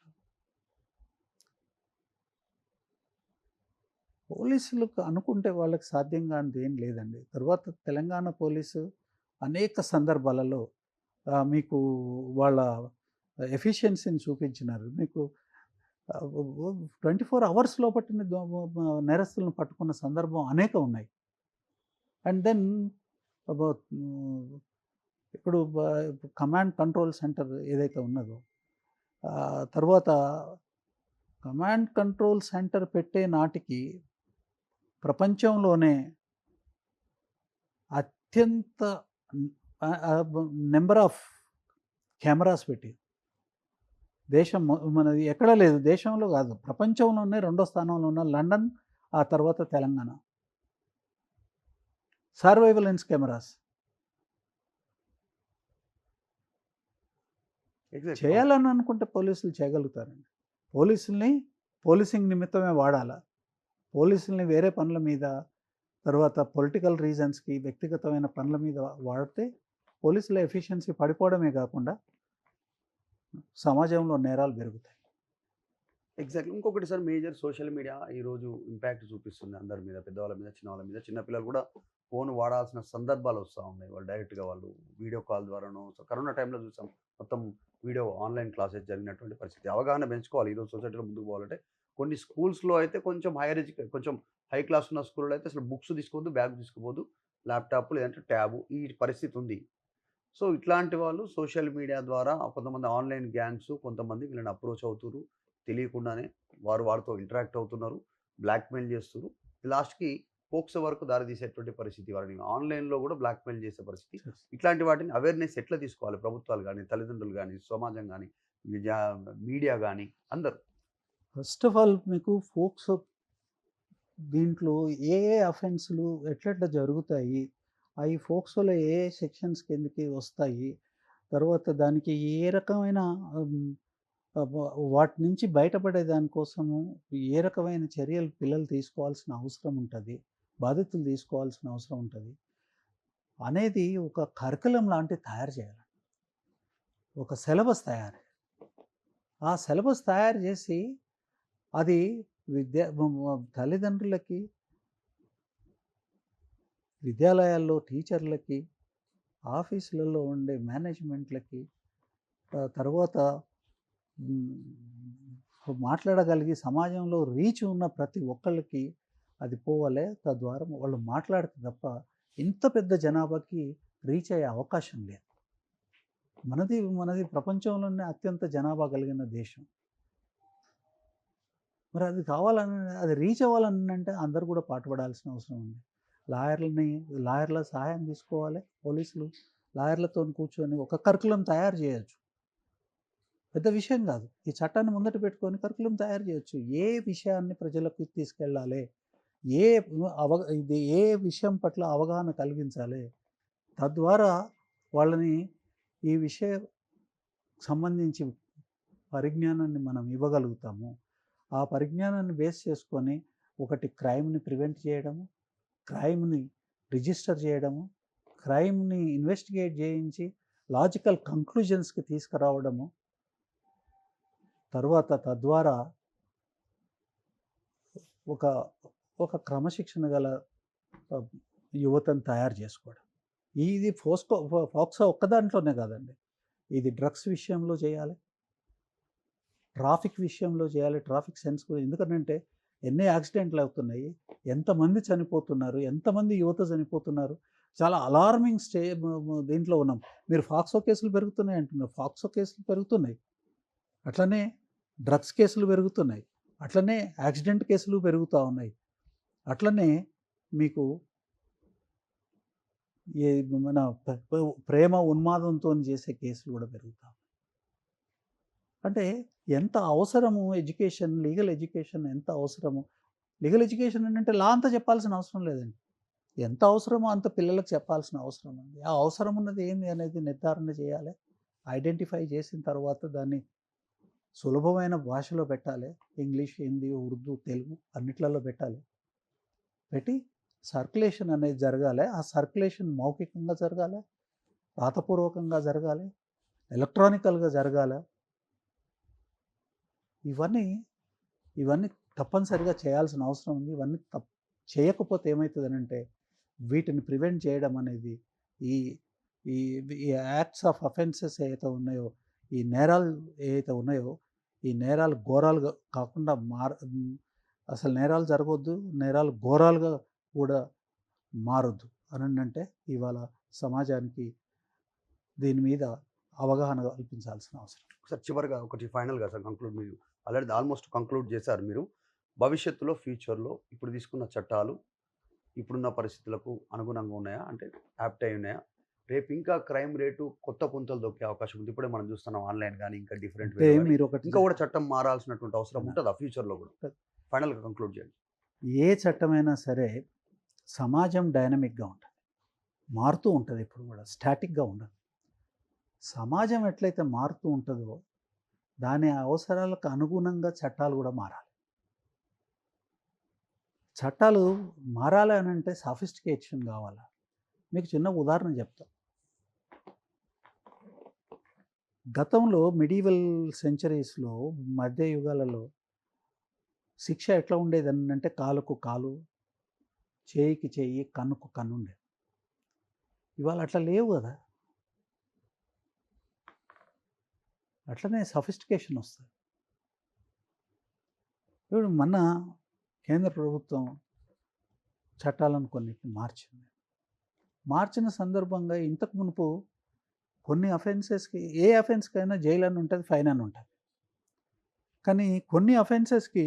B: పోలీసులకు అనుకుంటే వాళ్ళకి సాధ్యం కానిది ఏం లేదండి. తర్వాత తెలంగాణ పోలీసు అనేక సందర్భాలలో మీకు వాళ్ళ ఎఫిషియన్సీని చూపించినారు. మీకు 24 అవర్స్ లోపటనే నేరస్తులను పట్టుకున్న సందర్భం అనేకం ఉన్నాయి. అండ్ దెన్ ఇప్పుడు కమాండ్ కంట్రోల్ సెంటర్ ఏదైతే ఉన్నదో, తర్వాత కమాండ్ కంట్రోల్ సెంటర్ పెట్టే నాటికి ప్రపంచంలోనే అత్యంత నెంబర్ ఆఫ్ కెమెరాస్ పెట్టి దేశం మనది ఎక్కడా లేదు. దేశంలో కాదు, ప్రపంచంలోనే రెండో స్థానంలో ఉన్న లండన్, ఆ తర్వాత తెలంగాణ. సర్వైలెన్స్ కెమెరాస్ చేయాలని అనుకుంటే పోలీసులు చేయగలుగుతారండి. పోలీసింగ్ నిమిత్తమే వాడాలా. పోలీసుల్ని వేరే పనుల మీద, తర్వాత పొలిటికల్ రీజన్స్‌కి, వ్యక్తిగతమైన పనుల మీద వాడితే పోలీసుల ఎఫిషియన్సీ పడిపోవడమే కాకుండా సమాజంలో నేరాలు పెరుగుతాయి.
A: ఎగ్జాక్ట్‌లీ. ఇంకొకటి సార్ మేజర్ సోషల్ మీడియా ఈరోజు ఇంపాక్ట్ చూపిస్తుంది అందరి మీద. పెద్దవాళ్ళ మీద, చిన్నవాళ్ళ మీద. చిన్న పిల్లలు కూడా ఫోన్ వాడాల్సిన సందర్భాలు వస్తా ఉన్నాయి. వాళ్ళు డైరెక్ట్‌గా వాళ్ళు వీడియో కాల్ ద్వారానో సో, కరోనా టైంలో చూసాం. మొత్తం వీడియో ఆన్‌లైన్ క్లాసెస్ జరిగినటువంటి పరిస్థితి. అవగాహన పెంచుకోవాలి. ఈరోజు సొసైటీలో ముందుకు పోవాలంటే. కొన్ని స్కూల్స్‌లో అయితే కొంచెం కొంచెం హై క్లాస్ ఉన్న స్కూల్‌లో అయితే అసలు బుక్స్ తీసుకోవద్దు, బ్యాగ్ తీసుకుపోవద్దు. ల్యాప్‌టాప్ లేదంటే ట్యాబు ఈ పరిస్థితి ఉంది. సో, ఇట్లాంటి వాళ్ళు సోషల్ మీడియా ద్వారా కొంతమంది ఆన్‌లైన్ గ్యాంగ్స్ కొంతమంది వీళ్ళని అప్రోచ్ అవుతుర్రు. తెలియకుండానే వారు వారితో ఇంటరాక్ట్ అవుతున్నారు. బ్లాక్‌మెయిల్ చేస్తుర్రు. లాస్ట్‌కి పోక్సో వరకు దారితీసేటువంటి పరిస్థితి. వారిని ఆన్‌లైన్‌లో కూడా బ్లాక్‌మెయిల్ చేసే పరిస్థితి. ఇట్లాంటి వాటిని అవేర్‌నెస్ ఎట్లా తీసుకోవాలి? ప్రభుత్వాలు గాని, తల్లిదండ్రులు గాని, సమాజం గాని, మీడియా మీడియా గాని అందరూ.
B: ఫస్ట్ ఆఫ్ ఆల్ మీకు ఫోక్సో దీంట్లో ఏ ఏ అఫెన్స్‌లు ఎట్లెట్లా జరుగుతాయి? ఈ ఫోక్సోలో ఏ ఏ సెక్షన్స్ కిందకి వస్తాయి? తర్వాత దానికి ఏ రకమైన హ్మ్, వాటి నుంచి బయటపడే దానికోసము ఏ రకమైన చర్యలు పిల్లలు తీసుకోవాల్సిన అవసరం ఉంటది? బాధ్యతలు తీసుకోవాల్సిన అవసరం ఉంటది. అనేది ఒక కరికులం లాంటిది తయారు చేయాలి. ఒక సిలబస్ తయారు. ఆ సిలబస్ తయారు చేసి అది తల్లిదండ్రులకి, విద్యాలయాల్లో టీచర్లకి, ఆఫీసులలో ఉండే మేనేజ్మెంట్‌లకి తర్వాత మాట్లాడగలిగి సమాజంలో రీచ్ ఉన్న ప్రతి ఒక్కళ్ళకి అది పోవాలి. తద్వారా వాళ్ళు మాట్లాడితే తప్ప ఇంత పెద్ద జనాభాకి రీచ్ అయ్యే అవకాశం లేదు. మనది ప్రపంచంలోనే అత్యంత జనాభా కలిగిన దేశం. మరి అది కావాలని అది రీచ్ అవ్వాలనంటే అందరూ కూడా పాటుపడాల్సిన అవసరం ఉంది. లాయర్ల సహాయం తీసుకోవాలి. పోలీసులు లాయర్లతోని కూర్చొని ఒక కరికులం తయారు చేయొచ్చు. పెద్ద విషయం కాదు. ఈ చట్టాన్ని ముందట పెట్టుకొని కరికులం తయారు చేయొచ్చు. ఏ విషయాన్ని ప్రజలకు తీసుకెళ్ళాలి? ఏ ఇది ఏ విషయం పట్ల అవగాహన కలిగించాలి? తద్వారా వాళ్ళని ఈ విషయం సంబంధించి పరిజ్ఞానాన్ని మనం ఇవ్వగలుగుతాము. ఆ పరిజ్ఞానాన్ని బేస్ చేసుకొని ఒకటి క్రైమ్‌ని ప్రివెంట్ చేయడము, క్రైమ్‌ని రిజిస్టర్ చేయడము, క్రైమ్‌ని ఇన్వెస్టిగేట్ చేయించి లాజికల్ కంక్లూజన్స్‌కి తీసుకురావడము. తద్వారా ఒక ఒక క్రమశిక్షణ గల ఆహ్, యువతను తయారు చేసుకోవడం. ఇది ఫోక్సో ఒక్క దాంట్లోనే కాదండి. ఇది డ్రగ్స్ విషయంలో చేయాలి. ట్రాఫిక్ విషయంలో చేయాలి. ట్రాఫిక్ సెన్స్ కూడా ఎందుకనంటే ఎన్ని యాక్సిడెంట్లు అవుతున్నాయి. ఎంతమంది చనిపోతున్నారు. ఎంతమంది యువత చనిపోతున్నారు. చాలా అలార్మింగ్ దీంట్లో ఉన్నాం. మీరు ఫాక్సో కేసులు పెరుగుతున్నాయి అంటున్నారు. ఫాక్సో కేసులు పెరుగుతున్నాయి. అట్లనే డ్రగ్స్ కేసులు పెరుగుతున్నాయి. అట్లనే యాక్సిడెంట్ కేసులు పెరుగుతా ఉన్నాయి. అట్లనే మీకు ఈ మన ప్రేమ ఉన్మాదంతోని చేసే కేసులు కూడా పెరుగుతా ఉన్నాయి. అంటే ఎంత అవసరము ఎడ్యుకేషన్, లీగల్ ఎడ్యుకేషన్ ఎంత అవసరము. లీగల్ ఎడ్యుకేషన్ ఏంటంటే లా అంతా చెప్పాల్సిన అవసరం లేదండి. ఎంత అవసరమో అంత పిల్లలకు చెప్పాల్సిన అవసరం ఉంది. ఆ అవసరం ఉన్నది ఏంది అనేది నిర్ధారణ చేయాలి. ఐడెంటిఫై చేసిన తర్వాత దాన్ని సులభమైన భాషలో పెట్టాలి. ఇంగ్లీష్, హిందీ, ఉర్దూ, తెలుగు అన్నిట్లలో పెట్టాలి. పెట్టి సర్క్యులేషన్ అనేది జరగాలి. ఆ సర్క్యులేషన్ మౌఖికంగా జరగాలి, రాతపూర్వకంగా జరగాలి, ఎలక్ట్రానికల్‌గా జరగాలి. ఇవన్నీ ఇవన్నీ తప్పనిసరిగా చేయాల్సిన అవసరం ఉంది. ఇవన్నీ చేయకపోతే ఏమవుతుందనంటే వీటిని ప్రివెంట్ చేయడం అనేది ఈ ఈ ఈ యాక్ట్స్ ఆఫ్ అఫెన్సెస్ ఏవైతే ఉన్నాయో, ఈ నేరాలు ఏవైతే ఉన్నాయో, ఈ నేరాలు ఘోరాలుగా కాకుండా అసలు నేరాలు జరగొద్దు. నేరాలు ఘోరాలుగా కూడా మారొద్దు అనంటే ఇవాళ సమాజానికి దీని మీద అవగాహన కల్పించాల్సిన అవసరం.
A: ఒకసారి చివరగా ఒకటి ఫైనల్‌గా సార్ కంక్లూడ్ మీరు ఆల్రెడీ ఆల్మోస్ట్ కంక్లూడ్ చేశారు మీరు. భవిష్యత్తులో, ఫ్యూచర్‌లో ఇప్పుడు తీసుకున్న చట్టాలు ఇప్పుడున్న పరిస్థితులకు అనుగుణంగా ఉన్నాయా? అంటే యాప్ట్ అయి ఉన్నాయా? రేపు ఇంకా క్రైమ్ రేటు కొత్త పుంతలు తొక్కే అవకాశం ఉంది. ఇప్పుడే మనం చూస్తున్నాం ఆన్‌లైన్ గాని, ఇంకా డిఫరెంట్
B: అంటే
A: వేలో గాని.
B: మీరొకటి
A: ఇంకా కూడా చట్టం మారాల్సినటువంటి అవసరం
B: అవునా?
A: ఉంటదా ఫ్యూచర్‌లో గూడా? ఫైనల్‌గా కంక్లూడ్ చేయండి.
B: ఏ చట్టమైనా సరే సమాజం డైనమిక్‌గా ఉంటది. మారుతూ ఉంటది ఎప్పుడు కూడా. స్టాటిక్‌గా ఉండదు. సమాజం ఎట్లయితే మారుతూ ఉంటదో దాని అవసరాలకు అనుగుణంగా చట్టాలు కూడా మారాలి. చట్టాలు మారాలి అనంటే సఫిస్టికేషన్ కావాలా? మీకు చిన్న ఉదాహరణ చెప్తా. గతంలో మిడీవల్ సెంచరీస్‌లో మధ్య యుగాలలో శిక్ష ఎట్లా ఉండేదని అంటే కాలుకు కాలు, చేయికి చెయ్యి, కన్నుకు కన్ను ఉండేది. ఇవాళ అట్లా లేవు కదా. అట్లనే సఫిస్టికేషన్ వస్తుంది. ఇప్పుడు మొన్న కేంద్ర ప్రభుత్వం చట్టాలను కొన్నిటిని మార్చింది. మార్చిన సందర్భంగా ఇంతకు మునుపు కొన్ని అఫెన్సెస్కి, ఏ అఫెన్స్కైనా జైలు అని ఉంటుంది, ఫైన్ అని ఉంటుంది. కానీ కొన్ని అఫెన్సెస్కి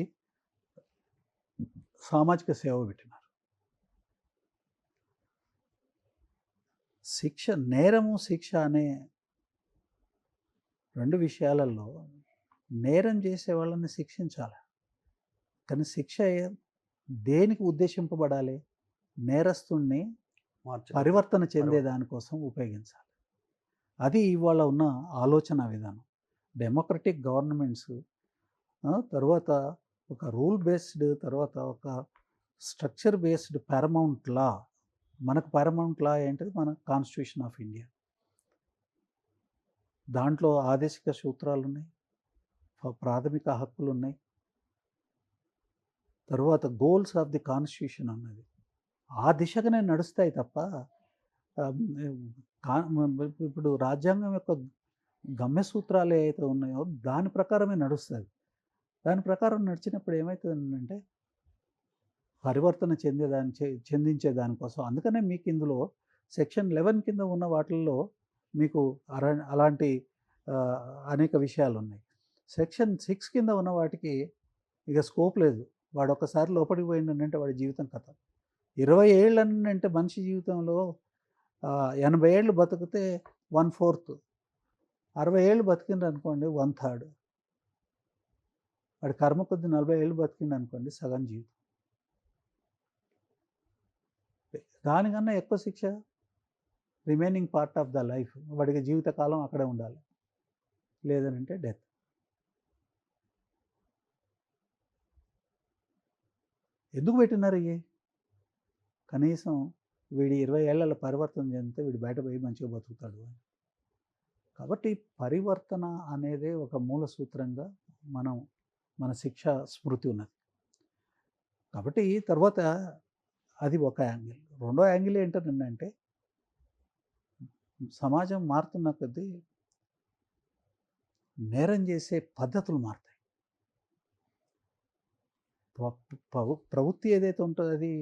B: సామాజిక సేవ పెట్టినారు. శిక్ష, నేరము శిక్ష అనే రెండు విషయాలలో నేరం చేసే వాళ్ళని శిక్షించాలి. కానీ శిక్ష దేనికి ఉద్దేశింపబడాలి? నేరస్తుణ్ణి పరివర్తన చెందే దానికోసం ఉపయోగించాలి. అది ఇవాళ ఉన్న ఆలోచన విధానం. డెమోక్రటిక్ గవర్నమెంట్స్ తర్వాత ఒక రూల్ బేస్డ్, తర్వాత ఒక స్ట్రక్చర్ బేస్డ్ పారమౌంట్ లా. మనకు పారమౌంట్ లా ఏంటిది? మన కాన్స్టిట్యూషన్ ఆఫ్ ఇండియా. దాంట్లో ఆదేశిక సూత్రాలు ఉన్నాయి, ప్రాథమిక హక్కులు ఉన్నాయి, తర్వాత గోల్స్ ఆఫ్ ది కాన్స్టిట్యూషన్ అన్నది. ఆ దిశగానే నడుస్తాయి తప్ప ఇప్పుడు రాజ్యాంగం యొక్క గమ్య సూత్రాలు ఏవైతే ఉన్నాయో దాని ప్రకారమే నడుస్తుంది. దాని ప్రకారం నడిచినప్పుడు ఏమవుతుందంటే పరివర్తన చెందించే దానికోసం. అందుకనే మీకు ఇందులో సెక్షన్ 11 కింద ఉన్న వాటిల్లో మీకు అలాంటి అనేక విషయాలు ఉన్నాయి. సెక్షన్ 6 కింద ఉన్న వాటికి ఇక స్కోప్ లేదు. వాడు ఒకసారి లోపలికి పోయిందంటే వాడి జీవితం కథ. 20 ఏళ్ళు అంటే మనిషి జీవితంలో 80 ఏళ్ళు బతికితే 1/4, 60 ఏళ్ళు బతికిండ్రు అనుకోండి 1/3. వాడి కర్మ కొద్ది 40 ఏళ్ళు బతికిండు అనుకోండి సగం జీవితం. దానికన్నా ఎక్కువ శిక్ష remaining part of the life. వాడికి జీవితకాలం అక్కడే ఉండాలి, లేదనంటే డెత్. ఎందుకు పెట్టినారు ఇవి? కనీసం వీడి 20 ఏళ్ళలో పరివర్తన చెందితే వీడు బయట పోయి మంచిగా బతుకుతాడు అని. కాబట్టి పరివర్తన అనేది ఒక మూల సూత్రంగా మన శిక్ష స్మృతి ఉన్నది. కాబట్టి తర్వాత అది ఒక యాంగిల్. రెండో యాంగిల్ ఏంటంటే సమాజం మారుతున్న కొద్దీ నేరం చేసే పద్ధతులు మారుతాయి. ప్రవృత్తి ఏదైతే ఉంటుందో అది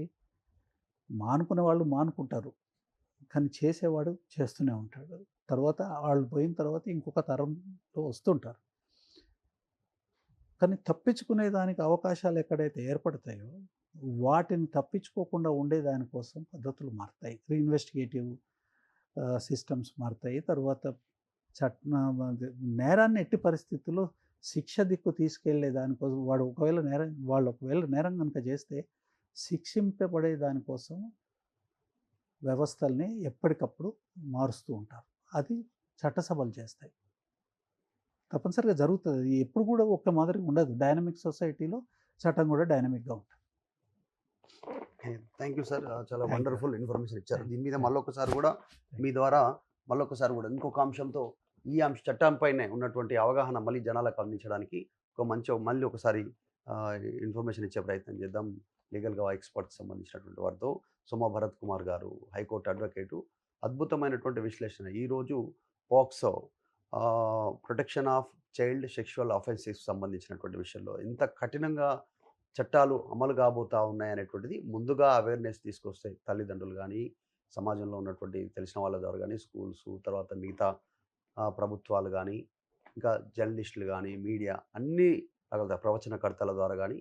B: మానుకునే వాళ్ళు మానుకుంటారు, కానీ చేసేవాడు చేస్తూనే ఉంటాడు. తర్వాత వాళ్ళు పోయిన తర్వాత ఇంకొక తరంలో వస్తుంటారు. కానీ తప్పించుకునే దానికి అవకాశాలు ఎక్కడైతే ఏర్పడతాయో వాటిని తప్పించుకోకుండా ఉండేదానికోసం పద్ధతులు మారుతాయి. రీఇన్వెస్టిగేటివ్ సిస్టమ్స్ మారుతాయి. తర్వాత నేరాన్ని ఎట్టి పరిస్థితుల్లో శిక్ష దిక్కు తీసుకెళ్లే దానికోసం వాళ్ళు ఒకవేళ నేరం కనుక చేస్తే శిక్షింపబడే దానికోసం వ్యవస్థల్ని ఎప్పటికప్పుడు మారుస్తూ ఉంటారు. అది చట్టసభలు చేస్తాయి. తప్పనిసరిగా జరుగుతుంది. అది ఎప్పుడు కూడా ఒక్క మాదిరిగా ఉండదు. డైనమిక్ సొసైటీలో చట్టం కూడా డైనమిక్గా ఉంటుంది.
A: థ్యాంక్ యూ సార్, చాలా వండర్ఫుల్ ఇన్ఫర్మేషన్ ఇచ్చారు. దీని మీద మళ్ళొకసారి కూడా మీ ద్వారా ఇంకొక అంశంతో ఈ చట్టంపైనే ఉన్నటువంటి అవగాహన మళ్ళీ జనాలకు అందించడానికి మళ్ళీ ఒకసారి ఇన్ఫర్మేషన్ ఇచ్చే ప్రయత్నం చేద్దాం. లీగల్గా ఎక్స్పర్ట్స్ సంబంధించినటువంటి వారితో సోమ భరత్ కుమార్ గారు, హైకోర్టు అడ్వకేటు, అద్భుతమైనటువంటి విశ్లేషణ. ఈరోజు POCSO, protection of child sexual offences సంబంధించినటువంటి విషయంలో ఎంత కఠినంగా చట్టాలు అమలు కాబోతా ఉన్నాయనేటువంటిది ముందుగా అవేర్నెస్ తీసుకొస్తాయి తల్లిదండ్రులు కానీ, సమాజంలో ఉన్నటువంటి తెలిసిన వాళ్ళ ద్వారా కానీ, స్కూల్స్, తర్వాత మిగతా ప్రభుత్వాలు కానీ, ఇంకా జర్నలిస్టులు కానీ, మీడియా అన్ని రకాల ప్రవచనకర్తల ద్వారా కానీ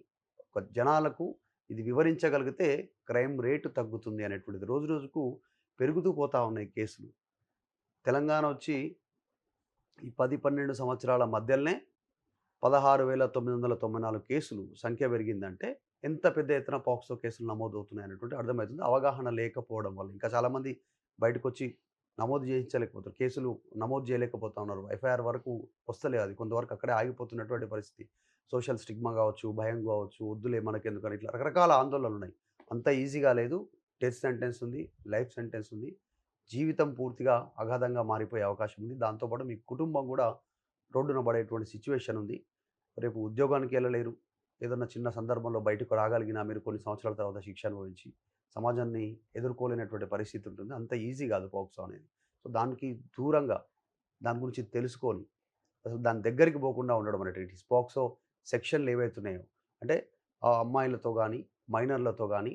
A: జనాలకు ఇది వివరించగలిగితే క్రైమ్ రేటు తగ్గుతుంది అనేటువంటిది. రోజు రోజుకు పెరుగుతూ పోతా ఉన్నాయి కేసులు. తెలంగాణ వచ్చి ఈ 10-12 సంవత్సరాల మధ్యలోనే 16,994 కేసులు సంఖ్య పెరిగిందంటే ఎంత పెద్ద ఎత్తున పాక్సో కేసులు నమోదవుతున్నాయి అనేటువంటి అర్థమవుతుంది. అవగాహన లేకపోవడం వల్ల ఇంకా చాలామంది బయటకు వచ్చి నమోదు చేయించలేకపోతారు, కేసులు నమోదు చేయలేకపోతా ఉన్నారు. ఎఫ్ఐఆర్ వరకు వస్తలేదు. అది కొంతవరకు అక్కడే ఆగిపోతున్నటువంటి పరిస్థితి. సోషల్ స్టిగ్మా కావచ్చు, భయం కావచ్చు, వద్దులే మనకెందుకని ఇట్లా రకరకాల ఆందోళనలు ఉన్నాయి. అంత ఈజీగా లేదు. డెత్ సెంటెన్స్ ఉంది, లైఫ్ సెంటెన్స్ ఉంది. జీవితం పూర్తిగా అగాధంగా మారిపోయే అవకాశం ఉంది. దాంతోపాటు మీ కుటుంబం కూడా రోడ్డున పడేటువంటి సిచ్యువేషన్ ఉంది. రేపు ఉద్యోగానికి వెళ్ళలేరు, ఏదన్నా చిన్న సందర్భంలో బయటకు రాగలిగినా మీరు కొన్ని సంవత్సరాల తర్వాత శిక్ష అనుభవించి సమాజాన్ని ఎదుర్కోలేనటువంటి పరిస్థితి ఉంటుంది. అంత ఈజీ కాదు పోక్సో అనేది. సో, దానికి దూరంగా దాని గురించి తెలుసుకొని అసలు దాని దగ్గరికి పోకుండా ఉండడం అనేటిది పోక్సో సెక్షన్‌లు ఏవైతున్నాయో అంటే ఆ అమ్మాయిలతో గానీ, మైనర్‌లతో గానీ,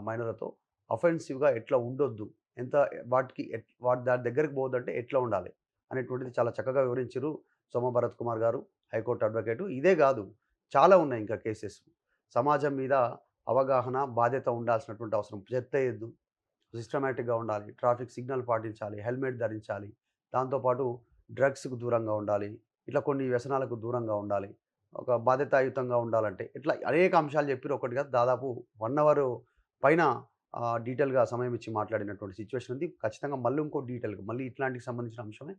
A: మైనర్‌లతో అఫెన్సివ్‌గా ఎట్లా ఉండొద్దు, ఎంత వాటికి వాటి దాని దగ్గరికి పోవద్దంటే ఎట్లా ఉండాలి అనేటువంటిది చాలా చక్కగా వివరించిర్రు సోమ భరత్ కుమార్ గారు, హైకోర్టు అడ్వకేటు. ఇదే గాదు చాలా ఉన్నాయి ఇంకా కేసెస్. సమాజం మీద అవగాహన, బాధ్యత ఉండాల్సినటువంటి అవసరం. చెత్త ఎయొద్దు, సిస్టమాటిక్‌గా ఉండాలి, ట్రాఫిక్ సిగ్నల్ పాటించాలి, హెల్మెట్ ధరించాలి. దాంతో పాటు డ్రగ్స్‌కు దూరంగా ఉండాలి. ఇట్లా కొన్ని వ్యసనాలకు దూరంగా ఉండాలి. ఒక బాధ్యతాయుతంగా ఉండాలంటే ఇట్లా అనేక అంశాలు చెప్పిర్రు. ఒకటి కాదు దాదాపు 1 అవర్ పైన డీటెయిల్‌గా సమయం ఇచ్చి మాట్లాడినటువంటి సిట్యుయేషన్ ఉంది. ఖచ్చితంగా మళ్ళీ ఇంకో డీటెయిల్‌గా మళ్ళీ ఇట్లాంటికి సంబంధించిన అంశమే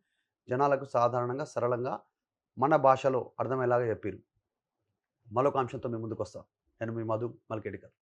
A: జనాలకు సాధారణంగా, సరళంగా మన భాషలో అర్థమయ్యేలాగా చెప్పిర్రు. మరొక అంశంతో మీ ముందుకొస్తా. నేను మీ మధు మల్కేడ్కర్.